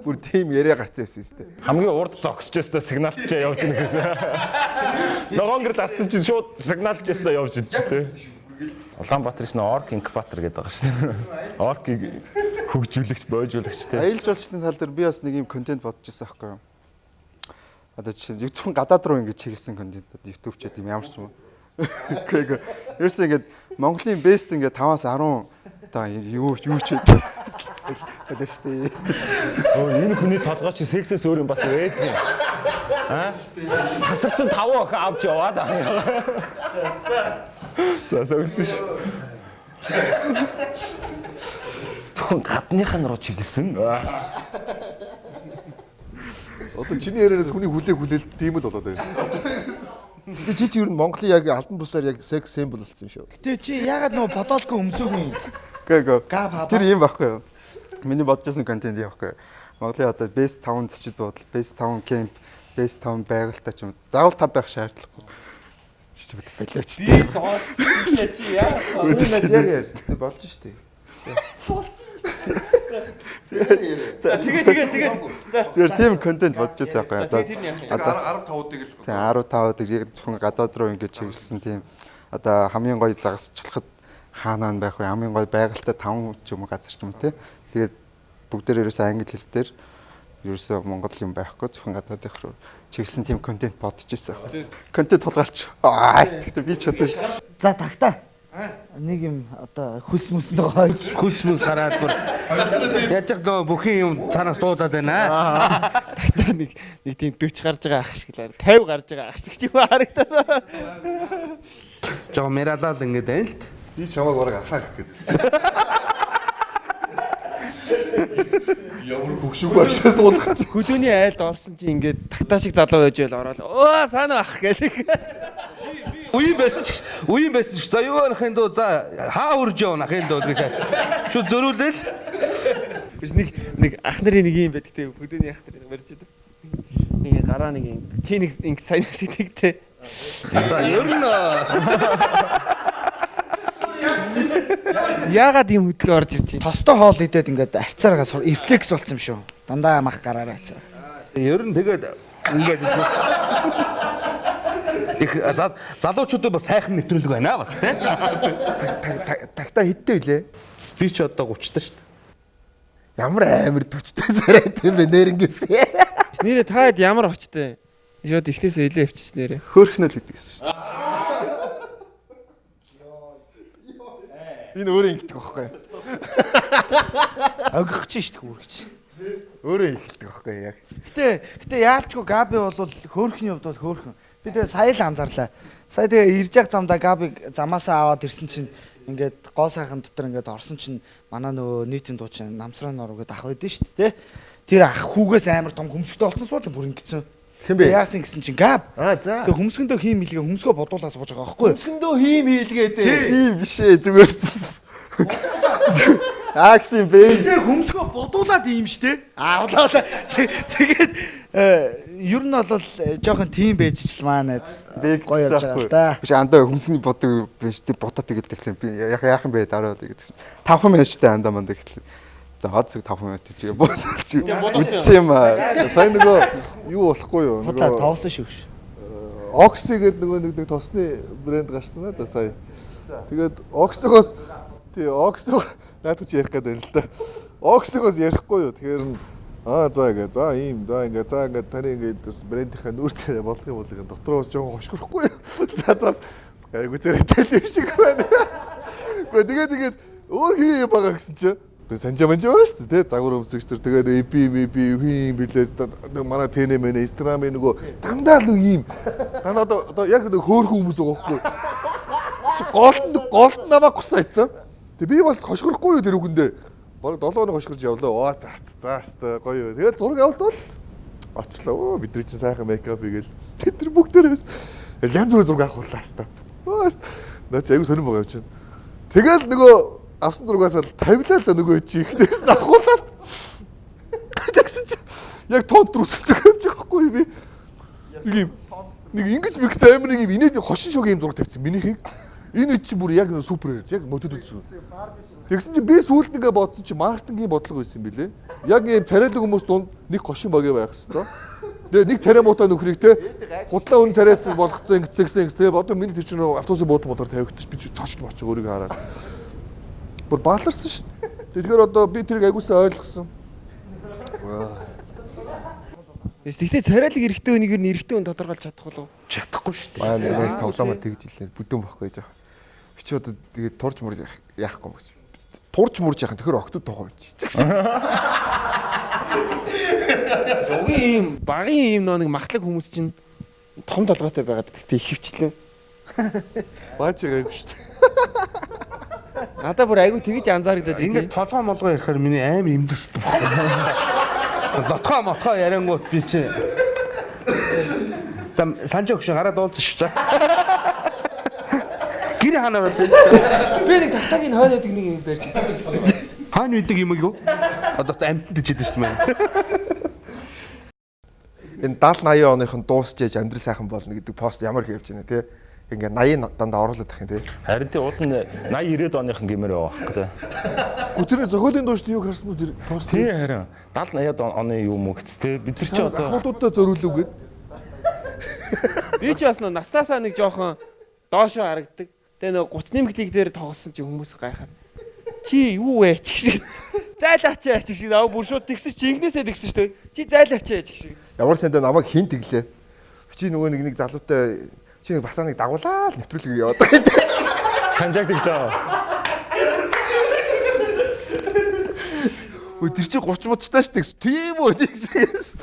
Бүр тийм яриа гарцсан байсан юм тест. Хамгийн урд зогсчихсоо сигналч явж ийн гэсэн. Ногоон гэрэл ассан чинь шууд сигналч ястаа явж ийн те. Улаанбаатар чинь орк инкубатор гэдэг байгаа шүү дээ. Оркийг хөгжүүлэгч, боожуулагч те. Аялал жуулчлалын тал дээр би бас нэг юм контент бодож ирсэн байхгүй юу? Одоо жишээ нь зөвхөн гадаад руу ингэж чиглэсэн контент YouTube ч гэдэг юм ямар ч юм. Гэхдээ ерөөсөө ингэж Монголын бест ингэ 5-аас 10 одоо юу ч байдаг. Фэдэж штэ. Энэ хүний толгой чи сексээс өөр юм бас вэ? Аа? Тасарсан 5 охин авч яваад аа. За согсож. Зөвхөн гадных нь руу чиглэсэн. Одоо чиний ярианаас хүний хүлээл тийм л болоод байна. Тэгээ чи ер нь Монголын яг албан бусаар яг секс символ болсон юм шүү. Гэтэ чи ягаад нөгөө подолко өмсөөгний Гэхдээ тэр юм байхгүй юу? Миний бодож байсан контент юм байхгүй юу? Монголын одоо best 5 зочид буудал, best 5 camp, best 5 байгальтай ч юм. Заавал 5 байх шаардлагагүй. Чи бод фэлээч. Би соос чи яа. Үнэ яар болж штэ. Тэгээ. За. Зүгээр тийм контент бодож байсан байхгүй юу? Одоо 15-ыг л. Тийм 15-ыг яг зөвхөн гадаад руу ингэж чиглэсэн тийм одоо хамгийн гоё загасчлахад хаанаа байх вэ? Хамгийн гоё байгальтай 5 ч юм уу газар ч юм те. Тэгээд бүгдээр ерөөсөө англи хэл дээр ерөөсөө монгол юм байхгүй зөвхөн гадаадынх руу чиглэсэн тийм контент бодож ирсэн байхгүй. Контент тулгаалч. Гэхдээ би ч одоо За тагтаа. Нэг юм одоо хүс мүсэнд гоё. Хүс мүс гараад бүр яаж яг нөө бүхэн юм цаанаас дуудаад байна. Тагтаа нэг тийм 40 гарч байгаа ах шиг л 50 гарч байгаа ах шиг ч юм харагдаад. Жоо мерадаад ингэж байна л. Би чамайг бараг ахаа гэх гээд. Ямар хөгшөг барьшаа суулгацсан. Хөдөөний айлд орсон чи ингээд тагтаа шиг залуу байж байл ороод өө санаа ах гэдэг. Үеийн байсан ч за юу нахын дөө за хаа үрж явна нахын дөө гэж шууд зөрүүлээл. Биш нэг ах нарын нэг юм байдаг те хөдөөний ах нар барьж байдаг. Нэг гараа нэг юм чи нэг ингэ сайн шиг тэгтэй. За ер нь яагаад юм хөдөлгөөн орж ирж байна? Тостой хоол идээд ингээд арцаараа рефлекс болсон юм шүү. Дандаа мах гараараа цаа. ер нь тэгээд ингээд их залуучуудад бас сайхан нэвтрүүлэг байна бас тий. Тагтаа хиттэй үлээ. Би ч одоо 30 та шүү дээ. Ямар амар төвчтэй зарайт юм бэ нэрнгээс. Нэрээ таад ямар очтой. Шууд ихнээсээ илээ авчиж нэрээ. хөөхнөл гэдэг гэсэн шүү дээ. Энэ өөрөө ингэдэг байхгүй юу? Огох ч шүү дээ үргэж. Өөрөө ингэдэг байхгүй юу яг. Гэтэ яалчгүй Габи бол хөөхний хувьд бол хөөхөн. Би тэгээ сая л анзаарлаа. Сая тэгээ ирж явах замдаа Габиг замаасаа аваад ирсэн чинь ингээд гоо сайхан дотор ингээд орсон чинь манай нөгөө нийтийн дуучин намсрын оргод ах байдэн шүү дээ. Тэр ах хүүгээс амар том хөмсгтэй болсон сууж бүр ингэсэн. Хэн бэ? Яасан гэсэн чинь Габ. За. Тэгээ хөмсгөндөө хийм хэлгээ хөмсгөө бодуулаад сууж байгаа байхгүй юу? Хөмсгөндөө хийм хийлгээд Тийм биш ээ зүгээр. Аксын бэ. Тэгээ хөмсгөө бодуулаад ийм штэ. Болоо. Тэгээд ер нь бол жоохон тийм байж ч л маанайз гоё явж байгаа л да. Биш андаа хүмсний бодог биш тий бодоо тэгээд тэгэхээр би яах юм бэ дараа тэгээд 5 минуттай андаа мандаа гэхэл за хад зүг 5 минут чигээ бодож үтсэн юм аа. Сайн нөгөө юу болохгүй юу? Худлаа тоосон шүү. Окси гэдэг нөгөө нэг тосны брэнд гарсан надаа сая. Тэгээд Оксигоос Окси наадах чи ярих гэдэг л да. Оксигоос ярихгүй юу? Тэгэхээр за ийм ингээд таны ингээд брэндийнхаа нүүр царай болгох дотроос жоохон хошгорохгүй юу? За гайгүй царай тал шиг байна. Гэхдээ тэгээд өөр хий байгаа гэсэн чи тэг санжаа байгаа шүү дээ тий загвар өмсөгч төр тэгээд би хин билээ манай тэнэ мэнэ инстаграмын нөгөө дандаа л ийм дандаа одоо яг хөөхөн хүмүүс байгаа байхгүй чи гол нь намайг гусаацсан. Тэгээ би бас хошгорохгүй юу тэр үгэндээ. Бараг 7 хоног хошгорж явлаа. Оо за хэвээ гоё. Тэгэл зураг явуултал очлоо. Бидний чинь сайхан мейкап хийгээл. Тэд нар бүгдээрээс янз бүрийн зураг авахуллаа хэвээ. Наа чи аягүй сонирн байгаа юм чинь. Тэгэл нөгөө авсан зургаас л тавилаа л да нөгөө чи ихнээс нь авахулаад. Тэгсэн чи яг тонт руу өсөж байгаа юм байхгүй би. Нэг ингэж мэг амар нэг юм инээд хошин шогийн юм зураг тавьчихсан минийхийг. Энэ чи бүр яг супер яг мөдөд үзсэн. Тэгсэн чи би сүүлд ингээ бодсон чи маркетингийн бодлого байсан юм билэ. Яг ийм царайлаг хүмүүс дунд нэг хошин багийн байх хэвээр. Тэгээ нэг царай муутай нөхрийг те худлаа үн царайс болгоцсон ингэсэн тэгээ одоо миний тэр чинь автобусын буудлын ботор тавигдчих би ч цоочд боч өөрийгөө хараад. Бүр бааларсан шүү дээ. Тэгэхээр одоо би тэрийг агуулсаа ойлгосон. Тэгтээ царайлаг эрэхтэй үнийг нь эрэхтэй үн тодорхойлж чадах болов уу? Чадахгүй шүү дээ. Аа нэгээс тавламаар тэгж илээ. Бүдүүн бохгүй яах. Би ч одоо тэгээд турж мөр яахгүй юм гэж. Турж мурж яах. Тэгэхээр октод тоогоо биччихсэн. Жогийн ийм багын ийм нэг махлаг хүмүүс чинь том толгойтой байгаад тэгтээ хөвчлээ. Бааж байгаа юм шүү дээ. Надаа бүр айгүй тэгж анзаарагдаад Ингээд толгой молгоо ярихаар миний амар имзэсдэг байна. Мотхоо яриангууд би чи. Зам санжаа өгшин гараад уулзсан шүү. За. Гэр ханаа байна. би нэг тасагийн хойд байдаг нэг юм барьж байгаа. Хаана үйдэг юм юу? Одоо амтнд ичээд шүү дээ. Энэ 70 80 оныхон дуусчээж амьдрал сайхан болно гэдэг пост ямар их явж байна те. Ингээ 80 дандаа оруулаад тах юм те. Харин тий уул нь 80 90-ад оныхон гэмээр явах гэдэг. Гүтэрээ зохиолын дуушд юу харсан уу тэр пост? Тий харин 70 80-ад оны юм уу гэц те. Бид нар ч одоо ахмадуудаа зориулв гээд. Би ч бас наснасаа нэг жоохон доошоо харагдаг. Тэгээ нэг 30 нэмгэлийг дээр тоглосон чи хүмүүс гайхаад. Чи юу вэ ч шиг. Зайлаач яа ч шиг. Аа бүр шууд тэгсэн чи инgnээсээ тэгсэн шүү дээ. Чи зайлаач яа ч шиг. Ямар сандаа намайг хин тэглээ. Чи нөгөө нэг залуутай чи нэг басаа нэг дагуулаа л нэвтрүүлэг яваад байгаа юм. санжааг тэгж байгаа. Өө тэр чи 30 муцтай шүү дээ. Тийм үү гэсэн.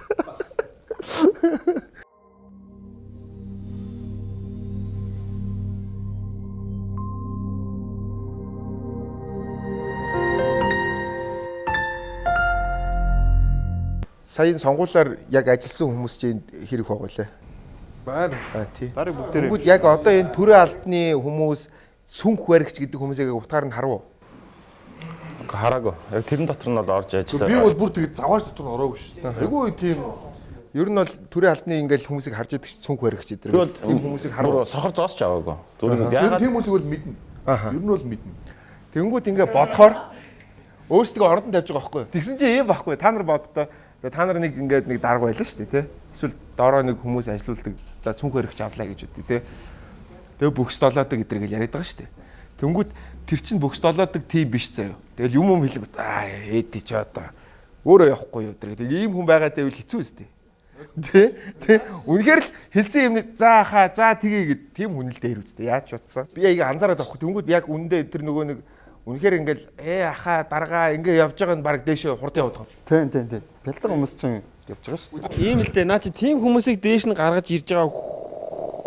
Саяын сонгуулиар яг ажилласан хүмүүс чинь хэрэг байгуулаа. Байна. Тий. Барыг бүгдээрээ. Тэгвэл яг одоо энэ төрийн албаны хүмүүс сүнх баригч гэдэг хүмүүсийг утгаар нь харав уу? Хараагүй. Яг тэрэн дотор нь бол орж ажиллаа. Би бол бүр тэгээд завааш дотор нь ороогүй шүү дээ. Айгүй тийм Ер нь бол төрийн албаны ингээл хүмүүсийг харж яадаг сүнх баригч гэдэг. Тийм хүмүүсийг харав. Сохор зоосч аваагүй. Зүгээр яагаад тийм хүмүүсийг бол мэднэ. Ер нь бол мэднэ. Тэнгүүд ингээ бодохоор өөрсдөө ордон тавьж байгаа байхгүй юу? Тэгсэн чинь ийм байхгүй. Та нар боддоо. За та нар нэг ингээд нэг дарга байлаа шүү дээ, тий. Эсвэл доороо нэг хүмүүс ажилуулдаг. За сүнх баригч авлаа гэж үдээ, тий. Тэгээ бөхс долоодог гэдэрэг яриад байгаа шүү дээ. Тэнгүүд тэр чинь бөхс долоодог тийм биш заяа. Тэгэл юм хэлэг ээдий ч одоо өөрөө явахгүй юу гэдэг. Ийм хүн байгаа гэвэл хэцүү үстэй. Тэ үнэхээр л хэлсэн юм за хаа за тгий гэд тийм хүн л дээр үстэй. Яаж ч утсан. Би яг анзаараад авахгүй. Тэнгүүд яг үнэндээ тэр нөгөө нэг үнэхээр ингээл ахаа даргаа ингээ явж байгаа нь баг дээшээ хурд яваад байгаа. Тийм. Бэлдэг хүмүүс чинь явж байгаа шүү дээ. Ийм л дээ. Наа чи тийм хүмүүсийг дээш нь гаргаж ирж байгаа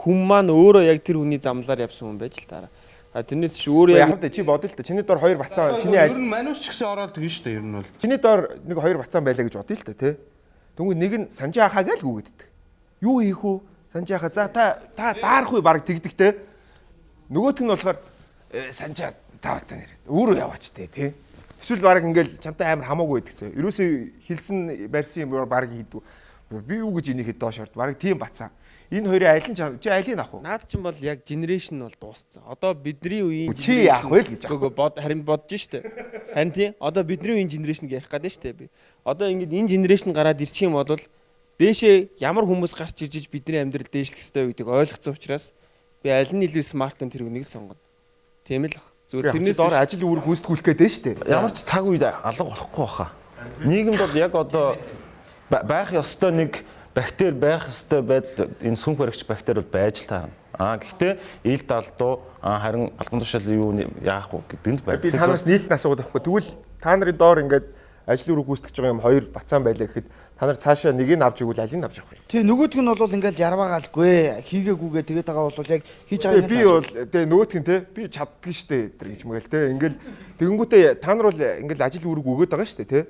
хүн маань өөрөө яг тэр хүний замлаар явсан хүн байж л таараа. А тэрнээс чи өөрөө яг чи бодъё л та. Чиний доор 2 бацаан чиний ажил Манус ч гэсэн ороод тэгнь шүү дээ ер нь бол. чиний доор нэг 2 бацаан байлаа гэж бодъё л та тий. Тэнгүүд нэг нь санжаа ахаа гэж гүгэддэг. Юу хийх үү? Санжаа ахаа за та даарах уу баг тэгдэг те. Нөгөөх нь болохоор санжаа тавтай нэр. Өөрөө яваач те тий. Эсвэл баг ингээл чамтай амар хамаагүй байдаг зөө. Ерөөсөө хэлсэн барьсан юм баг хийдүү. Би юу гэж энийхэд доош орд. Баг тийм бацаа. Энэ хоёрын айл нь чи айлыг авах уу? наад чинь бол яг генерашн бол дууссан. Одоо бидний үеийн Чи яах вэ л гэж Гөө харин бодож штэ. Харин тий. Одоо бидний үеийн генерашнг ярих гэдэг штэ би. Одоо ингээд энэ генерашн гараад ирчих юм бол дээшээ ямар хүмүүс гарч ирж бидний амьдрал дээшлэх ёстой гэдэг ойлгоцсон учраас би аль нь илүү смарт тэр үнийг сонгоно. Тийм л баг. Зүгээр тэрнээс доор ажил үүрэг гүйцэтгүүлэх гэдэг штэ. Ямар ч цаг үед алга болохгүй баха. Нийгэмд бол яг одоо байх ёстой нэг бактери байх ёстой байдал энэ сүнх баригч бактери бол байж л таарна. Гэхдээ ил талдуу харин албан тушаал юу яах вэ гэдэгт байна. Би танаас нийт асуугаад байхгүй. Тэгвэл та нарын доор ингээд ажил үүрэг гүйцэтгэж байгаа юм 2 бацаан байлаа гэхэд Та нар цаашаа нэгийг авч игвэл алийг авч явах вэ? Тэр нөгөөдг нь бол ингээд ярваагаалгүй хийгээгүйгээ тэгээд байгаа бол яг хийж байгаа би бол тэгээ нөгөөдг нь те би чаддгийн штэ тэр гэж мэгэл те ингээл тэгэнгүүтээ та нар бол ингээл ажил үүрэг өгөөд байгаа штэ те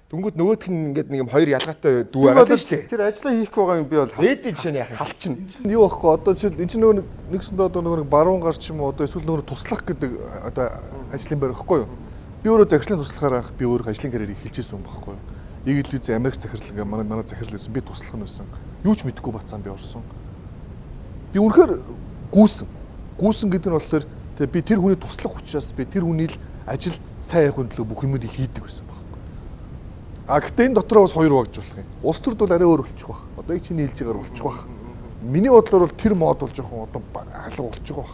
Дүнгүүд нөгөөх нь ингээд нэг юм хоёр ялгаатай дүү байгаа шүү дээ. Тэр ажлаа хийх байгаа юм би бол ээдийн жишээ нь яах юм? Халчин. Юу байхгүй одоо жишээл энэ ч нөгөө нэгсэндээ одоо нөгөө баруун гар ч юм уу одоо эсвэл нөгөө туслах гэдэг одоо ажлын байр байхгүй юу? Би өөрөө захирлын туслахаар анх би өөрөө ажлын карьерийг эхэлжсэн юм байхгүй юу? Нэг л үгүй Америк захирал ингээ манай захирал байсан. Би туслах нь байсан. Юу ч мэдэхгүй бацаан би орсон. Би үнэхээр гүйсэн гэдэг нь болохоор тэгээ би тэр хүний туслах учраас би тэр хүний л ажил сайн явахын төлөө бүх юмудыг хийдэг байсан. А гэхдээ энэ дотроо бас хоёр багж болох юм. Улс төрд бол арай өөр болчих واخ. Одоо яг чиний хэлж байгаагаар болчих واخ. Миний бодлоор бол тэр мод бол жоохон одоо алга болчих واخ.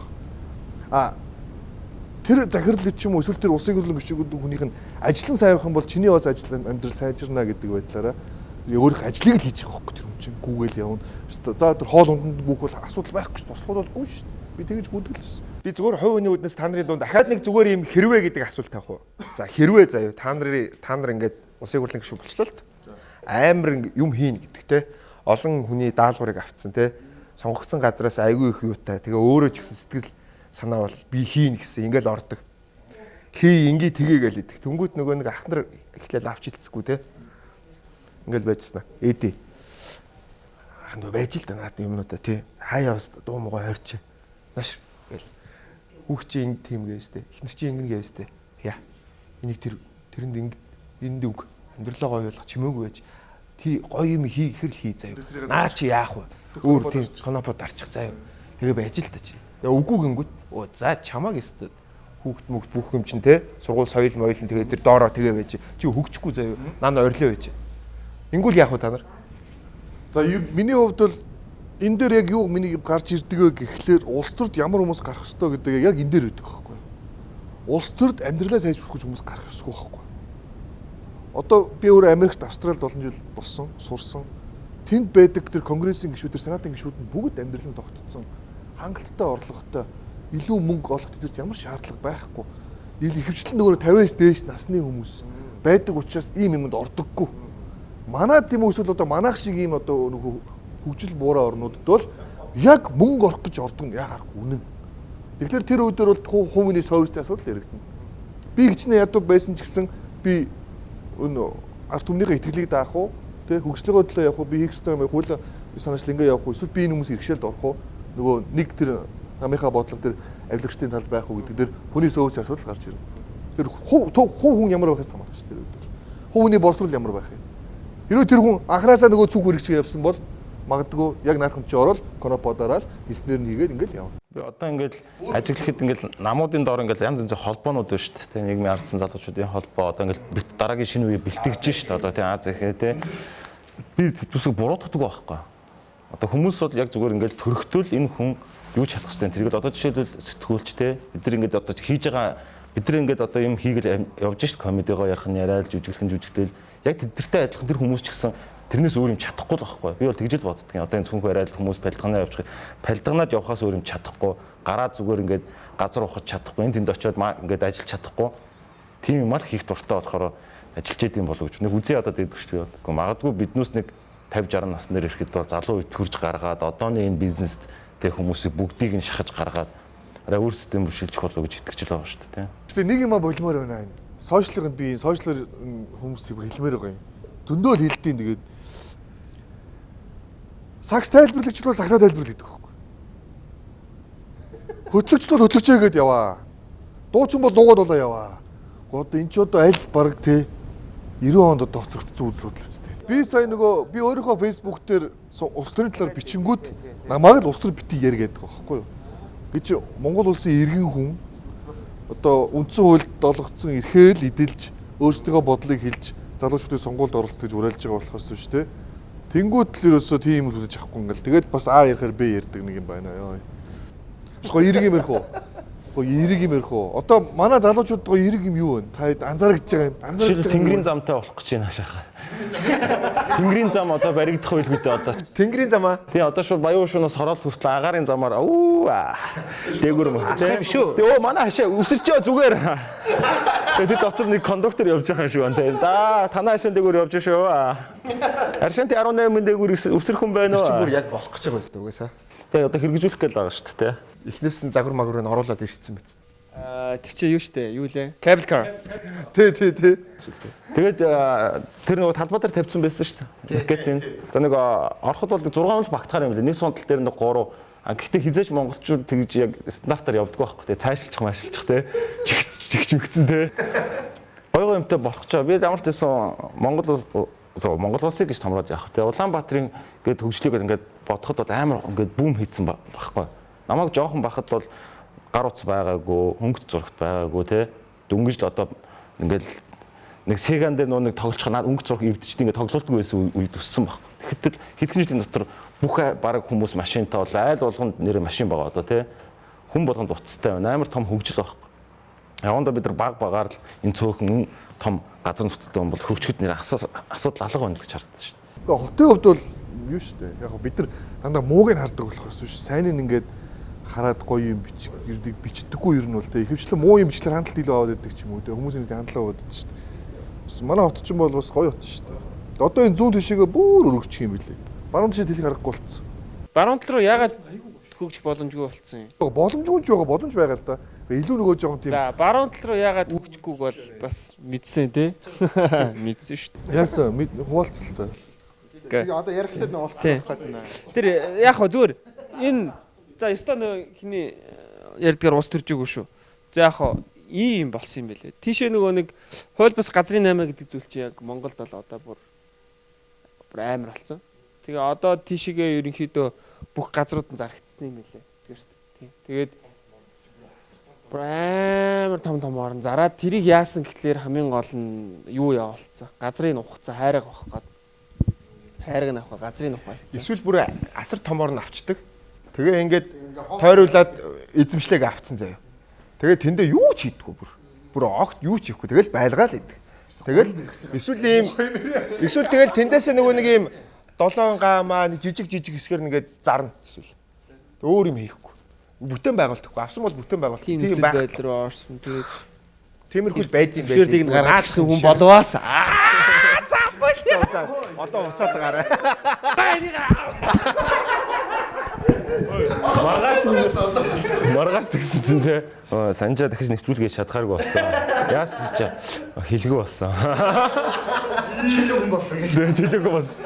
А тэр захирал ч юм уу эсвэл тэр улсын хурлын гишүүд хүнийх нь ажлын сайн явах юм бол чиний бас ажил амьдрал сайжирна гэдэг байдлаараа өөрийнх ажлыг л хийж байгаа واخ тэр юм чинь гүүгээл явна. За тэр хоол унданд гүөх бол асуудал байхгүй шүү. Туслахуд бол гүн шүү. Би тэгэж гүйтгэлсэн. Би зүгээр хувь хүний үднэс та нарын дунд дахиад нэг зүгээр юм хэрвээ гэдэг асуулт тавих уу? За хэрвээ заяа та нар ингээд улсын хурлын гишүүн болчлоо л амар юм хийн гэдэг те олон хүний даалгаврыг авцсан те сонгогдсон газраас айгүй их юутай тэгээ өөрөө ч гэсэн сэтгэл санаа бол би хийн гэсэн ингээл ордог хий ингээ тгээгээл идэг тэнгууд нөгөө нэг ахнар эхлээл авч хэлцэхгүй те ингээл байжснаа ээдээ ханд байж л да наад юмнуудаа те хаяа бас дуу муугаа хорч наш гэл хүүхчийн ингэ тийм гээвстэй эхнэр чинь ингэ гээвстэй яа энийг тэрэнд ингэ энд үг амьдралаа гоё болгох чимээгүй байж тий гоё юм хийхэр хий заяа наа чи яах вэ өөр тийм конопод дарчих заяа тэгээ байж л та чи тэгээ үгүй гингүүт оо за чамааг өстө хүүхд мөгт бүх юм чин те сургууль соёл моёлн тэгээ тэр доороо тэгээ байж чи хөгчихгүй заяа наа орилоо байж ингүүл яах вэ та нар за миний хувьд бол энэ дээр яг юу миний гарч ирдэг вэ гэхлээр улс төрд ямар хүмүүс гарах ёстой гэдэг яг энэ дээр үүдэг байхгүй улс төрд амьдралаа сайжруулах гэж хүмүүс гарах ёсгүй байхгүй одоо би өөрөө Америкт Австралид олон жил болсон, сурсан. Тэнд байдаг тэр конгрессийн гишүүд, тэр сенатын гишүүд нь бүгд амьдрал нь тогтцсон. Хангалттай орлоготой илүү мөнгө олох тэдэрт ямар шаардлага байхгүй. Ихэвчлэн нөгөө 50-аас дээш насны хүмүүс байдаг учраас ийм юмд ордоггүй. Манайд тийм эсвэл одоо манайх шиг ийм одоо нөгөө хөгжил буурай орнуудад бол яг мөнгө олох гэж ордог нь яагаад үнэн. Тэгэхээр тэр үедэр бол хувийн совестийн асуудал яригдана. Би хичнээн ядуу байсан ч гэсэн би арт түмнийхээ итгэлийг даах уу тий хөгжлөгөө төлөө явах уу би хийх ёстой юм хууль санаачлал ингээ явах уу эсвэл би энэ хүмүүс иргэшээлд орох уу нөгөө нэг тэр намынхаа бодлого тэр авилгачдын тал байх уу гэдэг дээр хүний сөөс асуудал гарч ирнэ тэр хүн ямар байхаас хамаарч тэр үед хүний боловсрол ямар байх юм хэрвээ тэр хүн анханасаа нөгөө цүнх хэрэгчгээ явсан бол магадгүй яг наадхан чи орол коноподорал хийснээр нь хийгээд ингээл явна. Би одоо ингээл ажиглахад ингээл намуудын доор ингээл янз янзын холбоонууд байна шүү дээ. Нийгмийн ардсан залуучуудын холбоо одоо ингээл дараагийн шинэ үе бэлтгэж шүү дээ. Одоо тийм Аз ихээ тий. Би зүсэг буруудахдаг байхгүй. Одоо хүмүүс бол яг зүгээр ингээл төрөхтөл энэ хүн юу ч чадах хэрэгтэй. Тэргээд одоо жишээлбэл сэтгүүлч тий. Бид нар ингээд одоо хийж байгаа бид нар ингээд одоо юм хийгээл явж шүү дээ. Комедигоо ярих нь яриад жүжиглэл яг тэдэртэй адилхан тэр хүмүүс ч гэсэн тэрнээс өөр юм чадахгүй л байхгүй. Би бол тэгж л боддог юм. Одоо энэ цүнх бариад хүмүүс палдганаа явуучих. Палдганаад явахаас өөр юм чадахгүй. Гараа зүгээр ингээд газар ухаж чадахгүй. Энд тэнд очиод ингээд ажиллаж чадахгүй. Тийм юм л хийх дуртай болохоор ажиллаж идэм болов гэж. Нэг үзээ одоо дэгдэх шүү дээ. Магадгүй биднээс нэг 50 60 наснаар ирэхэд бол залуу үед төрж гаргаад одооны энэ бизнест тэг хүмүүсийг бүгдийг нь шахаж гаргаад арай өөр систем рүү шилжих болов гэж итгэж л байгаа шүү дээ. Тэгээ нэг юм болмоор байна энэ. Сошиалын би сошиалэр хүмүүс зүгээр хэлмээр байгаа юм. Зөндөө л хэлдэйн тэгээд сакс тайлбарлагч бол саксаа тайлбарлал гэдэг байхгүй. Хөтлөгч бол хөтлөгчөө гээд яваа. Дуучин бол дуугаад болоо яваа. Одоо эн ч одоо аль баг те 90 онд одоо хоцрогдсон үзэл бодол үстэй. Би сая нөгөө би өөрийнхөө фэйсбુક дээр улс төрийн талаар бичингүүд намайг л улс төр битгий яар гэдэг байхгүй юу. Гэж Монгол улсын иргэн хүн одоо үндсэн хуульд олгогдсон эрхээл эдэлж өөрсдийнхөө бодлыг хэлж залуучуудын сонгуульд оролцох гэж уриалж байгаа болохоос шүү дээ. Тэнгүүд л ерөөсөө тийм юм үзэж авахгүй ингээл. Тэгээд бас А ярихаар Б ярьдаг нэг юм байна ёо. Чого ирэг юм ярих уу? Гоо эрэг юм ярих уу? Одоо манай залуучууд гоо эрэг юм юу вэ? Та анзаарч байгаа юм. Жишээл тэнгэрийн замтай болох гэж байна хашаахаа. Тэнгэрийн зам одоо баригдах байлгүй дээ одоо. Тэнгэрийн замаа. Тий одоо шууд баян шуунаас хороол хүртэл агаарын замаар дээгүр мөн тийм шүү. Тий манай хашаа үсэрчээ зүгээр. Тэгээд дотор нэг кондуктор явж байгаа юм шиг байна тийм. За танаа хашаан дээгүр явж шүү. Аршанти 18 дээгүр үсрэх хүн байна уу? Чи бүр яг болох гэж байгаа юм шүү дээ угаасаа. Тэгээ одоо хэрэгжүүлэх гэж байгаа шүү дээ. Эхнээс нь загвар магварыг оруулаад ирчихсэн биз. Тэр чинь юу штэ? Юу лээ? Cable car. Тий. Тэгээд тэр нэг талбай дээр тавьсан байсан шүү дээ. Маркетинг. За нэг ороход бол 6 хоног багтахаар юм лээ. Нэг сундал дээр нэг 3. Гэхдээ хизээч монголчууд тэгж яг стандартаар явдаг байхгүй. Тэгээ цаашилчих те. Жигч мэгцэн те. Гой юмтай болох ч би ямар ч байсан Монгол улсыг гэж томроод явах. Тэгээ Улаанбаатарын гээд хөгжлийг ингээд бодоход бол амар ингээд бүүм хийсэн байхгүй. Намайг жоохон бахад бол гар утас байгаагүй, хөнгөт зурагт байгаагүй те. Дөнгөж л одоо ингээд нэг сеган дээр нэг тоглолцох наад өнгө зураг эвдчихдээ ингээд тоглолтгүй байсан үед өссөн баг. Тэгэхдээ хэдхэн жилийн дотор бүх бараг хүмүүс машинтай бол айл болгонд нэрээ машин байгаа одоо тий. Хүн болгонд уцтай байна. Амар том хөгжил баг. Яванда бид нар багаар л энэ цөөхөн том газар нутгтай юм бол хөгжөхөд нэр асуудал алга байна гэж хардсан шүү дээ. Гэхдээ хотын хувьд бол юу шүү дээ. Яг бид нар дандаа мууг нь хардаг болохоос шүү. Сайн нь ингээд хараад гоё юм бичдэггүй ер нь бол тэ ихэвчлэн муу юм бичлэр хандлт илүү аваад байдаг ч юм уу тэ хүмүүсийн хандлага аваад байдаг шүү дээ. Манай хот ч юм бол бас гоё хот шүү дээ. Одоо энэ зүүн тишээгээ бүр өргөчих юм билээ. Баруун тишээ дэлхийг харахгүй болцсон. Баруун тал руу яагаад хөгжих боломжгүй болцсон юм? Боломжгүй ч байгаа, боломж байгаа л да. Илүү нөгөө жоохон тийм. За баруун тал руу яагаад хөгжихгүй бол бас мэдсэн те. Мэдсэн шүү дээ. Яасан хуваалцлаа. Тэгээ одоо ярих тэр нэг уулзах байна. Тэр яг хөө зүгээр энэ за ёстой нэг хиний ярьдгаар ус төржөөгүй шүү. За яг хоо ийм болсон юм байлээ. Тийшээ нөгөө нэг хууль бас газрын 8 гэдэг зүйл чи яг Монголд бол одоо бүр амар болсон. Тэгээ одоо тийшээгээ ерөнхийдөө бүх газрууд нь зарагдсан юм байлээ. Тэгээ шүү дээ. Тэгээд бүр амар том орон зараад тэрийг яасан гэхлээр хамгийн гол нь юу явуулсан. Газрын ухцаа хайраг авах гээд хайраг нь авах газрын ухаа. Эсвэл бүр асар том орн авчдаг. Тэгээ ингээд тойруулаад эзэмшлэг авцсан заяа. Тэгээ тэндээ юу ч хийдэггүй бүр. Бүр огт юу ч хийхгүй. Тэгэл байлгаал идэг. Тэгэл эсвэл тэгэл тэндээс нөгөө нэг юм 7 гамаа нэг жижиг хэсгээр нэгээд зарна эсвэл. Өөр юм хийхгүй. Бүтээн байгуулдаггүй. Авсан бол бүтээн байгуулдаг. Тийм байдал руу орсон. Тэгээд тиймэрхүү байд юм байна. Тэгийг гаргаж гисэн хүн болвоос. За одоо уцаад гараа. Маргаас тэгсэн чинь те санжаа дахиж нэвтрүүлгээ чадхааргүй болсон. Яас гэж чи хэлгүй болсон. Чилэгэн болсон гэдэг. Чилэгэн болсон.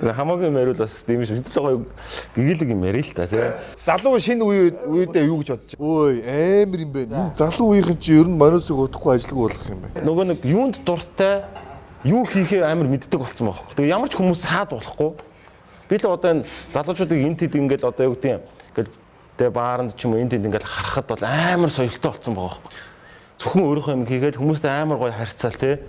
Хамаагүй мэрүүл бас тийм шүү. Хэдэл гоё гэгээлэг юм ярил л та тий. Залуу шинэ үедээ юу гэж бодож байна? Ой амар юм байна. Энэ залуу үеийн чи ер нь манусыг удахгүй ажилгүй болох юм байна. Нөгөө нэг юунд дуртай юу хийхээ амар мэддэг болсон байхгүй. Тэгээ ямар ч хүмүүс саад болохгүй. Би л одоо энэ залуучуудыг энэ тэд ингээд одоо юу гэдэг юм. Ингээд тэ бааранд ч юм уу энэ тэд ингээд харахад бол амар соёлтой болсон байгаа байхгүй. Зөвхөн өөрийнхөө юм хийгээд хүмүүстэй амар гоё харьцаал тий.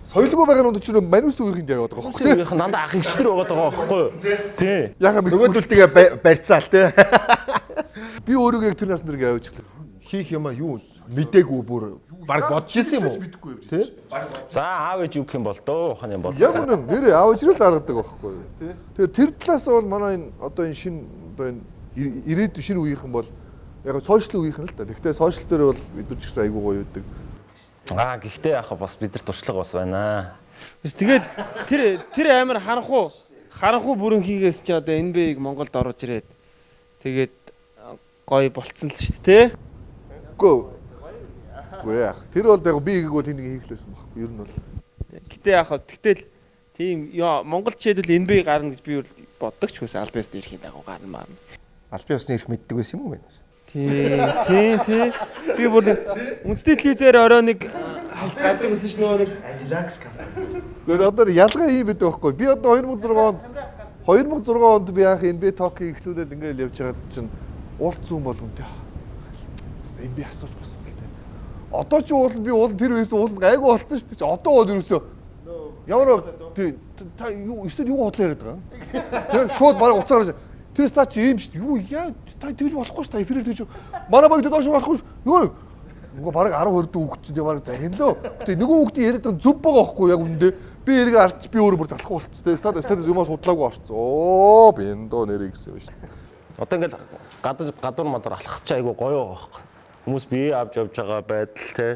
Соёлгүй байгаа нь ч манус үеийнх нь яваад байгаа байхгүй. Үеийнх нь дандаа ах ихчтэр байгаа байхгүй юу? Тий. Яхаа нөгөөдөлтөө барьцаал тий. Би өөрийгөө яг тэр насны дэр авч эхлэв. Хийх юм а юу мдээгүй бүр баг бодож ирсэн юм уу? Тий. За аав ээж юу гэх юм бол дөө ухааны бол. Яг үнэн нэрээ аав ээж рүү заалгадаг байхгүй юу? Тэгэхээр тэр талаас бол манай энэ одоо энэ шинэ одоо энэ ирээдүйн шинэ үеийнхэн бол яг сошиал үеийнхэн л та. Гэхдээ сошиал дээр бол бид нар ч гэсэн айгүй гоё үүдэг. Гэхдээ яхаа бас бид нар туршлага бас байна. Тэгээд тэр амар харанхуу бүрэн хийгээс чи одоо NBA-г Монголд орж ирээд тэгээд гоё болцсон л шүү дээ тий. Үгүй яах. Тэр бол яг би хийгөө тэнийг хийх л байсан байхгүй. Ер нь бол. Гэтэл тийм Монгол жишээлбэл NBA гарна гэж би боддог ч хүс аль биесд ирэхийн дагуу гарна маарна. Аль биесны ирэх мэддэг байсан юм уу бэ? Тий. Би бүр үндэсний телевизээр орой нэг халт гадаг өсөн ш нөгөө нэг Adilax компани. Гэхдээ одоо ялгаа юм байдаг байхгүй. Би одоо 2006 онд би анх NBA Talk-ийг эхлүүлээд ингээл явж байгаа чинь уулт зүүн болгонтэй. NBA асууж бас бол тээ. Одоо ч би уулын тэр үеэс уулын гайгүй болсон шүү дээ. Одоо бол ерөөсөө ямар та юу өстөд юу бодлоо яриад байгаа юм. Тэгээ шууд бараг уцаараа Тэр стат чи юм шүү дээ. Юу яа та тэгж болохгүй шүү дээ. Эфирээр тэгж манай багт доош болохгүй шүү. Юу нөгөө бараг 10 20 дүү хүүхд чинь бараг загинлоо. Тэгээ нөгөө хүүхдийн яриад байгаа зүв байгаа байхгүй яг үндэ. Би эргээ арч би өөрөө бүр залахгүй болчихсон. Статус юмаа судлаагүй орцсон. Оо би энэ доо нэрээ гэсэн байна шүү дээ. Одоо ингээл гадуур мадар алхах чи айгу гоё байгаа байхгүй. Хүмүүс бие авч явж байгаа байдал те.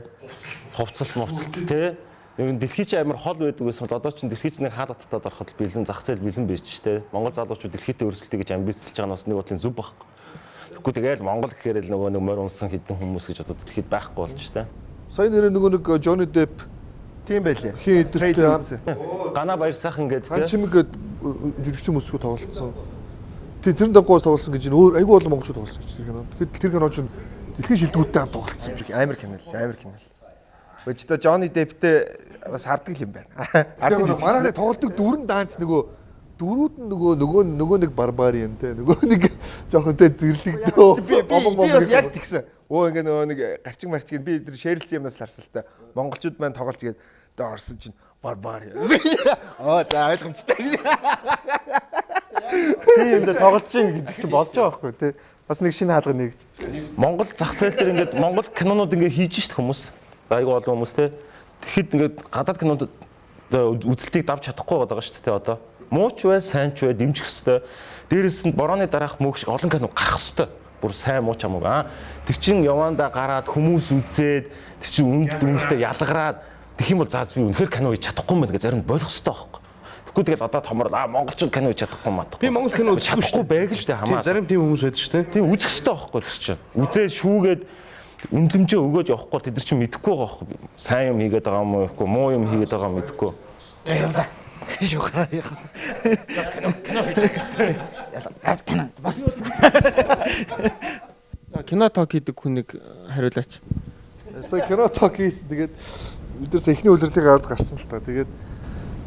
Хувцалт те. Ер нь дэлхий чи амар хол байдаг гэсэн бол одоо ч дэлхий чи нэг хаалгаттад ороход бэлэн зах зээл бэлэн байж те. Монгол залуучууд дэлхийтэй өрсөлдөе гэж амбицлж байгаа нь бас нэг бодлын зүв байхгүй. Тэгэхгүй тэгэл Монгол гэхээр л нөгөө нэг морь унсан хэдэн хүмүүс гэж одоо дэлхийд байхгүй болж те. Сайн нэрээ нөгөө нэг Johnny Depp тийм байлээ. Хин идэртэй Гана баяр сайхан гэдэг те. Чимэг жүжигчин мөсгөө тоглолцсон. Тэг зэрэн давгоос тоглосон гэж өөр айгүй олон монголчууд тоглосон гэж тэр кино. Тэр кино ч дэлхийн шилдэгүүдтэй хамт тоглолцсон юм шиг. Амар кино л. Өчтөө Johnny Depp-тэй бас хардаг юм байна. Тэгээд манай тоглолтог дүрэн даанч дөрүүд нь нөгөө нэг барбариан те нөгөө нэг жоохон те зэрлэгдөө. Би бас яг тэгсэн. Ингээ нөгөө нэг гарчиг марчиг би тэр шэрлцсэн юмнаас харсан л та. Монголчууд маань тоглож гээд дөө орсон чинь барбариан. За ойлгомжтой. Тийм юм дэ тоглож чинь гэдэг чинь болж байгаа байхгүй тий. Бас нэг шинэ хаалга нэгдэж. Монгол зах зээл дээр ингээд Монгол кинонууд ингээд хийж шít хүмүүс. Айгу олон хүмүүс те. Тэгэхэд ингээд гадаад кинонд үзэлтийг давж чадахгүй байгаа шүү дээ одоо. Муу ч бай, сайн ч бай дэмжих хэвээр. Дээрээс нь борооны дараах мөг шиг олон кино гарах хэвээр. Бүр сайн муу ч хамаагүй. Тэр чин явандаа гараад хүмүүс үзээд тэр чин үнэлтэд ялгараад тэгэх юм бол зааз би үнэхээр кино хийж чадахгүй юм байна гэж зарим болох хэвээр байхгүй. Тэгэхгүй тэгэл одоо томрол монголчууд кино хийж чадахгүй маадахгүй. Би монгол кино чадахгүй байг л дээ хамаа. Зарим тийм хүмүүс байдаг шүү дээ. Тийм үзэх хэвээр байхгүй тэр чин. Үзээ шүүгээд үнэлэмжээ өгөөд явахгүй тэд нар чинь мэдэхгүй байгаа байхгүй. Сайн юм хийгээд байгаа юм уу гэхгүй муу юм хийгээд байгаа юм мэдэхгүй. Яа. Шуухаа. Кино ток хийдэг хүнийг хариулаач. Сая кино ток хийсэн тэгээд бид нар эхний үйлрэлийг аваад гарсан л та. Тэгээд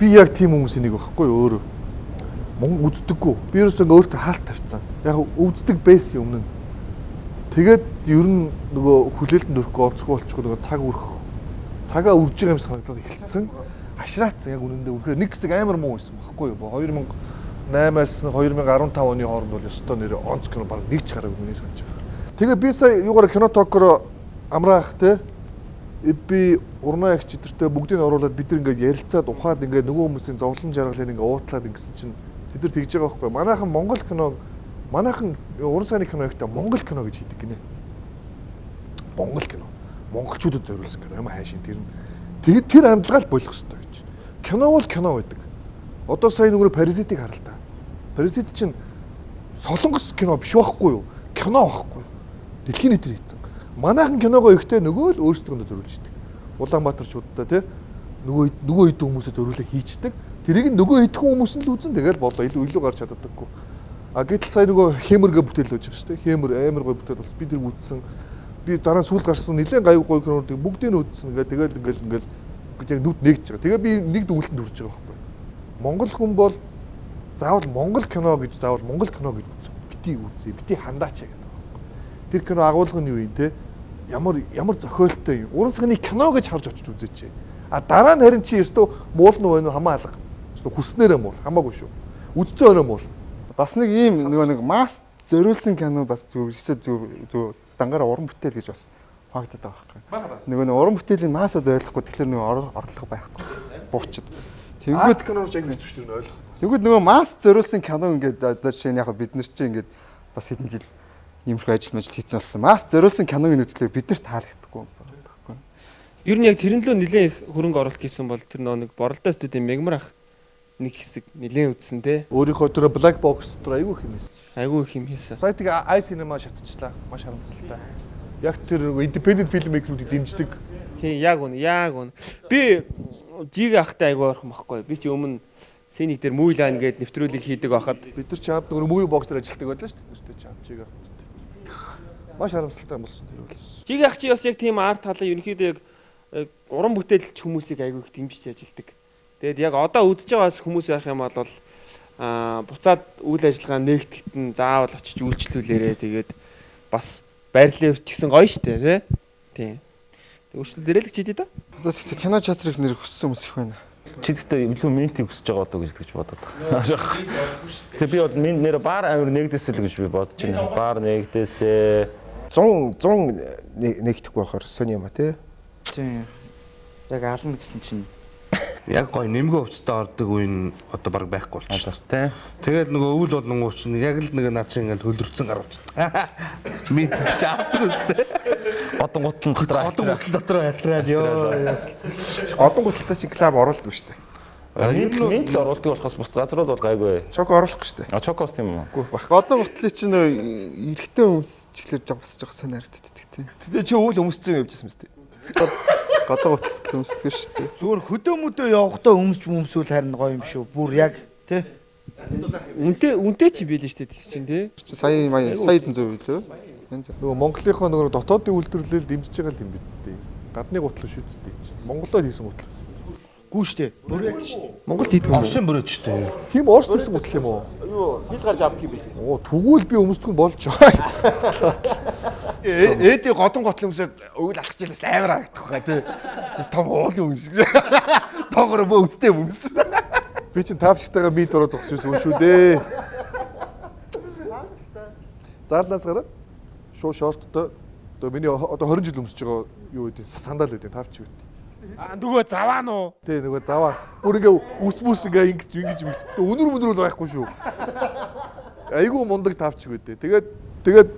би яг тийм хүмүүсийн нэг байхгүй өөрөө. Монгол үздэггүй. Би ерөөсөө өөртөө хаалт тавьсан. Яг үздэг байсан өмнө. Тэгээд ер нь нөгөө хүлээлтэнд өрөхгүй онцгүй болчихгүй нөгөө цаг үрэх. Цагаа үрж байгаа юм санагдаад эхэлсэн. Хашраацсан яг үнэндээ үнэхээр нэг хэсэг амар муу байсан байхгүй юу? 2008-аас 2015 оны хооронд бол ёстой нэр онц кино баг нэг ч гараагүй миний санаж байгаа. Тэгээ би сая юугаар кино токоор амраах те би урнаа их чидэртэй бүгдийг оруулаад бид нар ингээд ярилцаад ухаад ингээд нөгөө хүмүүсийн зовлон жаргалыг ингээд уутлаад ингэсэн чинь тэд нар тэгж байгаа байхгүй юу? Манайхан Монгол кино манайхан уран сайны кино ихтэй Монгол кино гэж хийдэг гинэ. Монгол кино. Монголчуудад зориулсан кино юм хаашийн тэр нь. Тэгээд тэр амдлагаа л болох хэрэгтэй гэж. Кино бол кино байдаг. Одоо сая нөгөө паразитыг харал та. Паразит чинь солонгос кино биш байхгүй юу? Кино байхгүй юу? Дэлхийн нийтээр хийцэн. Манайхан киногоо ихтэй нөгөө л өөрсдөө зориулж идэг. Улаанбаатарчуудаа тий нөгөө хэд хүмүүсээ зориулах хийчдэг. Тэрийг нөгөө хэдхэн хүмүүс нь л үзэн тэгэл болоо илүү гарч чаддаггүй. А гэтэл сая нөгөө хэмэргээ бүтээл байж байгаа шүү дээ. Хэмэр амар гой бүтээл бас би тэр үзсэн. Би дараа сүүл гарсан нэлээд гай гой кинонуудыг бүгдийг нь үзсэн. Тэгэл яг нүд нэгж байгаа. Тэгээ би нэг дүгнэлтэнд хүрч байгаа байхгүй. Монгол хүн бол заавал Монгол кино гэж заавал Монгол кино гэж үзсэн. Бити үзье, бити хандаач гэдэг байхгүй. Тэр кино агуулга нь юу юм те? Ямар зохиолтой юм. Уран сайхны кино гэж харж очиж үзээч. А дараа нь харин чи ёстой муул нь байна уу хамаа алга. Ёстой хүснээрээ муул хамаагүй шүү. Үдцэн өнөө муул. Бас нэг ийм нэг масс зориулсан кино бас зөв дангаараа уран бүтээл гэж бас фактад байгаа байхгүй. Нэг уран бүтээлийн массад ойлгохгүй тэгэхээр нэг орлого байхгүй. Буучид. Тэгэнгүүт киноч яг үзэж шүү дээ ойлгох. Тэгэнгүүт нөгөө масс зориулсан кино ингээд одоо жишээ нь яг бид нар чинь ингээд бас хэдэн жил иймэрхүү ажил хийсэн болсон. Масс зориулсан киног үзлээ бид нарт таалагдахгүй байхгүй. Ер нь яг тэрэн лөө нэлээд их хөрөнгө оруулалт хийсэн бол тэр нэг боролдоо студийн мегмар ах нэг хэсэг нэлээд үзсэн те. Өөрийнхөө тэр black box дотор айгүй хэмээсэн. Айгүй их юм хийсэн. Сайтыг i cinema шатчихлаа. Маш харамсалтай. Яг тэр independent filmmaker-уудыг дэмждэг. Тийм яг үнэ. Би жиг ахтай айгүй орхон байхгүй. Би чи өмнө Сэник дээр movie line гээд нэвтрүүлэг хийдэг байхад бид нар чамд нөгөө movie box дээр ажилладаг байлаа шүү дээ. Тэртээ чам жиг ах. Маш харамсалтай юм болсон тэр бол. Жиг ах чи бас яг тийм арт талаа ерөнхийдөө яг уран бүтээлч хүмүүсийг айгүй их дэмжиж ажилладаг. Тэгээд яг одоо үзэж байгаас хүмүүс байх юм бол буцаад үйл ажиллагаа нэгтгэхэд нь заавал очиж үйлчлүүлээрээ тэгээд бас байрлал өчгсөн гоё штэ тий. Тэг үйлчлүүлээрээ л гэж хэлээ да. Одоо кино театрыг нэр хүссэн хүмүүс их байна. Чи гэхдээ илүү минтийг хүсэж байгаа одоо гэж бодоод байгаа. Тэг би бол минт нэр баар амир нэгдээсэй л гэж би бодож байна. Баар нэгдээсэй 100 нэгдэхгүй байхаар сони юм а тий. Тийм. Яг ална гэсэн чинь Яг гоё нэмгээ хувцастай ордог үе нь одоо баг байхгүй болчихсон. тий. Тэгээд нөгөө өвөл болонгоо чинь яг л нэг над шиг ингээд хөлөрцөн гарч. Минт чаавдаг үстэй. Одон гутан Дотор хатраад ёо. Одон гуталтай шиг клуб оруулдаг шүү дээ. минт оруулдаг болохоос бус газрууд бол гайгүй. Чоко оруулахгүй шүү дээ. Чокос тийм үү? Одон гутлын чинь эрэгтэй хүмүүс ч ихлээр бас жоох сайн харагддаг тийм. Тэгээ чи өвөл өмсцэн явжсэн мэт. Одон гутлын өмсдөг шүү дээ. зүгээр хөдөө мөдөө явахдаа өмсвөл харин гоё юм шүү. Бүр яг тий. Үнтэй чи биелэн штэ тийч чинь тий. Сая хэдэн зөв үлээ. Нөгөө Монголынхоо нөгөө дотоодын үйлдвэрлэлд дэмжиж байгаа л юм биз дээ. Гадны гутал шүтстэй чинь. Монголоор хийсэн гутал гэсэн. Гүү штэ. Бүр яг штэ. Монголд хийдэг юм уу? Овшин бүрэж штэ. Тийм Орос хийсэн гутал юм уу? Юу хил гарч авдаг юм бэ? Оо тэгвэл би өмсдөг нь болж байгаа. Ээдийн годон готл өмсөд өвөл алхаж ялаас амар харагдах байгаа тий. Том уулын өмс. Тоогоор бөө өстэй өмс. Би чинь тавчтайгаа минт ороо зогсчихсон шүү дээ. Заалнаас гараад шуу шорттой одоо миний одоо 20 жил өмсөж байгаа юу гэдэг сандал гэдэг тавч үү. Нөгөө заваа нуу. Тэ нөгөө заваа. Бүр ингээ үс бүс ингээ ингэж. Өнөр мөнөр бол байхгүй шүү. Айгу мундаг тавч гэдэг. Тэгээд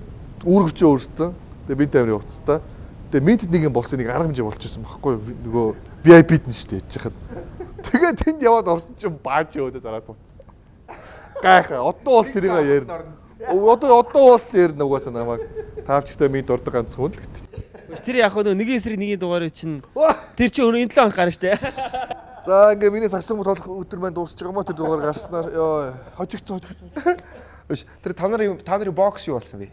үүргэвчээ өөрсцэн. Тэгээд бинт амир явцтай. Тэгээд минтэд нэг юм болсон нэг арга хэмжээ болчихсон байхгүй нөгөө VIP-д нь шүү дээ яж хахад. Тэгээд тэнд яваад орсон чинь бааж өөдөө зараа сууцсан. Гайхаа. Одоо бол тэрийг ярина. Одоо бол ярина угаасаа намайг тавчтай минт ордог ганц хүн л гэдэг. Тэр яг нөгөө нэгэн эсрэг нэгэн дугаарыг чинь тэр чинь өнөө энэ 7 хоног гарна штэ. За ингээ миний сагсан тоолох өдөр маань дуусч байгаа мó тэр дугаар гарснаар ёо хожигцсон. Тэр та нарын бокс юу болсон бэ?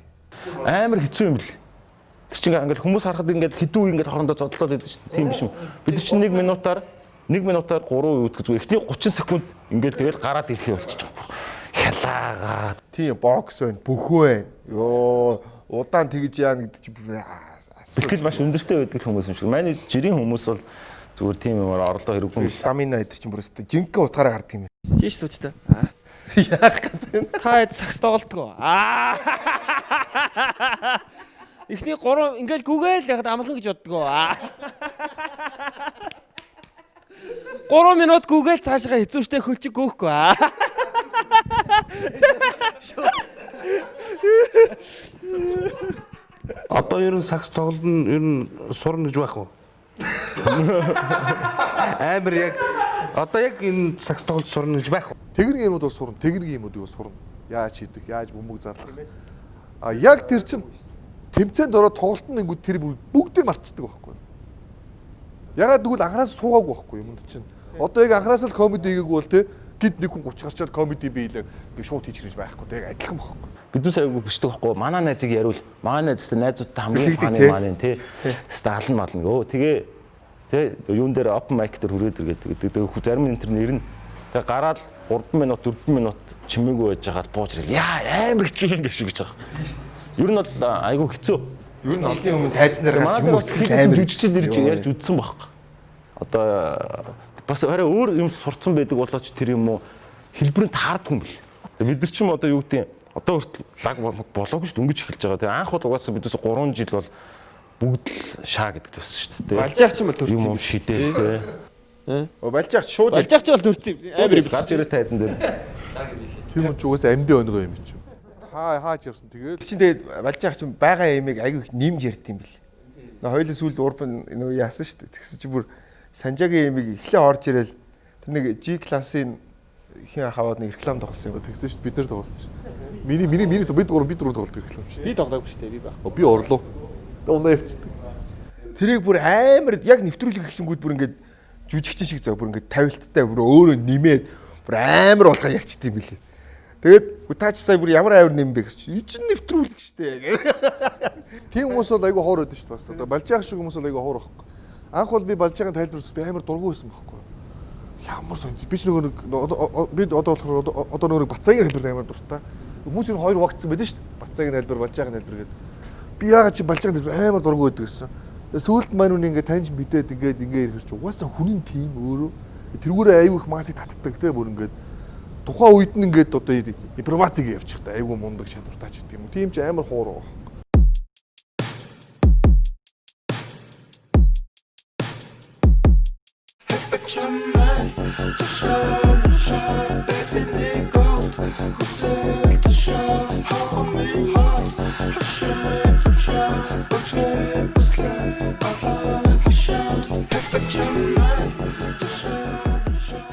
Амар хэцүү юм бэл. Тэр чинь ингээл хүмүүс харахад ингээд хэдүү ингээд хоорондоо зодлоод байдаг шүү дээ. Тийм биш юм. Бид нар чинь 1 минутаар 3 үүдэх зүгээр. Эхний 30 секунд ингээд тэгэл гараад ирэхээ болчих юм. Хялаагаад. Тийм бокс байна, бөхөө байна. Ёо удаан тэгж яана гэдэг чи Сэтгэл маш өндөртэй байдаг хүмүүс юм шиг. Манай жирийн хүмүүс бол зүгээр тийм юмар орлоо хэрэггүй юм. Стамина эдэр чинь бүрээс жинхэнэ утгаараа гардаг юм. Жиш сууч та. Яах гэдэг. Та сакс тоглолтгоо. Эхний 3 ингээл гүгээл яхад амлан гэж боддгоо. 3 минут гүгээл цаашгаа хэцүүштэй хөлчиг гөөхгөө. Одоо ер нь сакс тоглолт нь ер нь сурна гэж байх уу? Амар яг одоо яг энэ сакс тоглолт сурна гэж байх уу? Техник юмуд бол сурна. Техник юмуд юу сурна. Яаж хийдэг, яаж бөмбөг зарлах. А яг тэр чин тэмцээнд ороод тоглолтын ингүүд тэр бүгдийг марцдаг байхгүй. Ягаад гэвэл анханаас суугаагүй байхгүй юмд чинь. Одоо яг анханаас л комеди хийгээгүй бол те гид нэг хүн 30 гарчаад комеди биелээ ингээ шууд хийж гэрэж байхгүй. Тэг адилхан байхгүй. Бидүүс аягүй хүчдэг байхгүй. Манай найзыг яривал манай найзтай найзуудтай хамгийн фаны маань тий. Сталин мална гөө. Тэгээ юун дээр open mic дээр хүрээд иргээд зарим энэ төр нэрнэ. Тэгээ гараад 3 минут 4 минут чимээгүй байж байгаа бууж ирэл. Яа амар хэцүү юм биш гэж байгаа. Ер нь бол айгүй хэцүү. Ер нь олны өмнө тайзнаар гарч юм уу амар жүжигчд ирж ярьж үдсэн баг. Одоо бас арай өөр юм сурцсан байдаг болооч тэр юм уу хэлбэрийн таардгүй юм бэл. Бид нар ч юм одоо юу гэдэг одоо хүртэл лаг болоогүй шүү дөнгөж эхэлж байгаа. Тэгээ анх бол угаасаа бидээс 3 жил бол бүгд л шаа гэдэг төссөн шүү дээ. Балжаач юм бол төрсөн юм шидэл тий. Балжаач шууд балжаач бол төрсөн амар юм. Гарч ирээс тайзан дээр. Тэр хүн ч угаасаа амьдын өнгөө юм чи. Хаач явсан тэгээд чинь тэгээд балжаач чинь байгаа ямиг айгүй их нэмж ярьд юм бэл. Нөө хоёулаа сүлд урбан нөгөө яасан шүү дээ. Тэгсэн чи бүр Санжаагийн ямиг эхлээ орж ирэл тэр нэг G классын хин хаваад нэг реклам тоглосон юм. тэгсэн шүү дээ бид нар тоглосон шүү дээ. Миний бид дуруу тоглолт реклам шүү дээ. Би тоглоогүй шүү дээ би баг. Би орлоо. Унаа явчихдаг. Тэрийг бүр амар яг нэвтрүүлэг эхлэнгүүд бүр ингээд жүжигчин шиг заа бүр ингээд тавилттай бүр өөрөө нэмээд бүр амар болгоо ярьчихдээ юм билээ. Тэгээд таач сая бүр ямар амар нэм бэ гэж чи чинь нэвтрүүлэг штэ. Тийм хүмүүс бол айгүй хоор өдөө шүү дээ бас. Одоо балжаах шиг хүмүүс бол айгүй хоор байхгүй. Анх бол би балжаагийн тайлбарс би амар дургүй байсан байхгүй. Ямар сон би ч нөгөө би одоо болохоор одоо нөгөө Бацаагийн тайлбар амар дуртай. Хүмүүс энэ хоёр вагцсан байдаг шүү дээ. Бацаагийн тайлбар, балжаагийн тайлбар гэдэг. Би яагаад чи балжаагийн тайлбар амар дургүй байдаг гэсэн. Сүүлд маань үн ингээд таньж мэдээд ингээд ирэх чи угаасаа хүний тим өөрөө тэргүүрээ айгүй их масыг татдаг те бүр ингээд тухайн үед нь ингээд одоо импровизыг явчих та айгүй мундаг чадвартай ч гэдэг юм. Тийм ч амар хуур байгаа.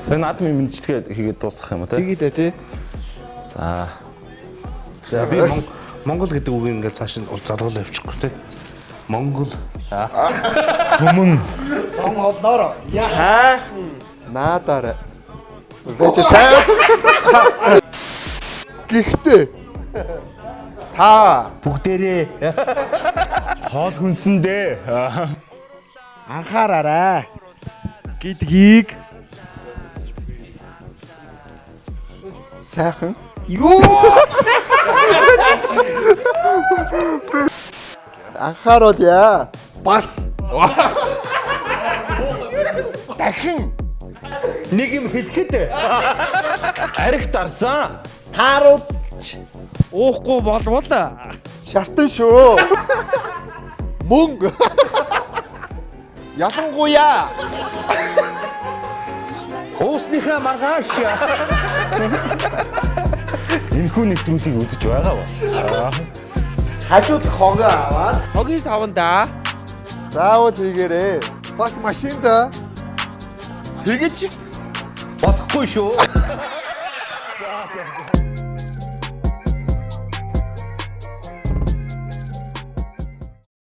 Тэр наадмын мэдчилгээ хийгээд дуусгах юм уу те? Тэгээд тий. За. За би Монгол гэдэг үгийг ингээд цааш нь залгуулж явчихгүй те. Монгол. Хүмүүн. Сон олноор. Сайхан. Наадаарай. Бэж сайн. Гэхдээ та Бүгдээрээ хоол хүнсэндээ Анхаараарай. Гэдгийг сайхан юу анхааруулъя. Бас Дахин нэг юм хэлэхэд арх дарсан. тааруулж уухгүй болвол шартан шүү. Мөнгө. ялангуяа Уусныхаа маргааш. Энэхүү нэвтрүүлгийг үзэж байгаа ба. хажууд хогоо аваад хогийн саванда Заавал хийгээрээ. Бас машинда. тэгэж Бодохгүй шүү. За.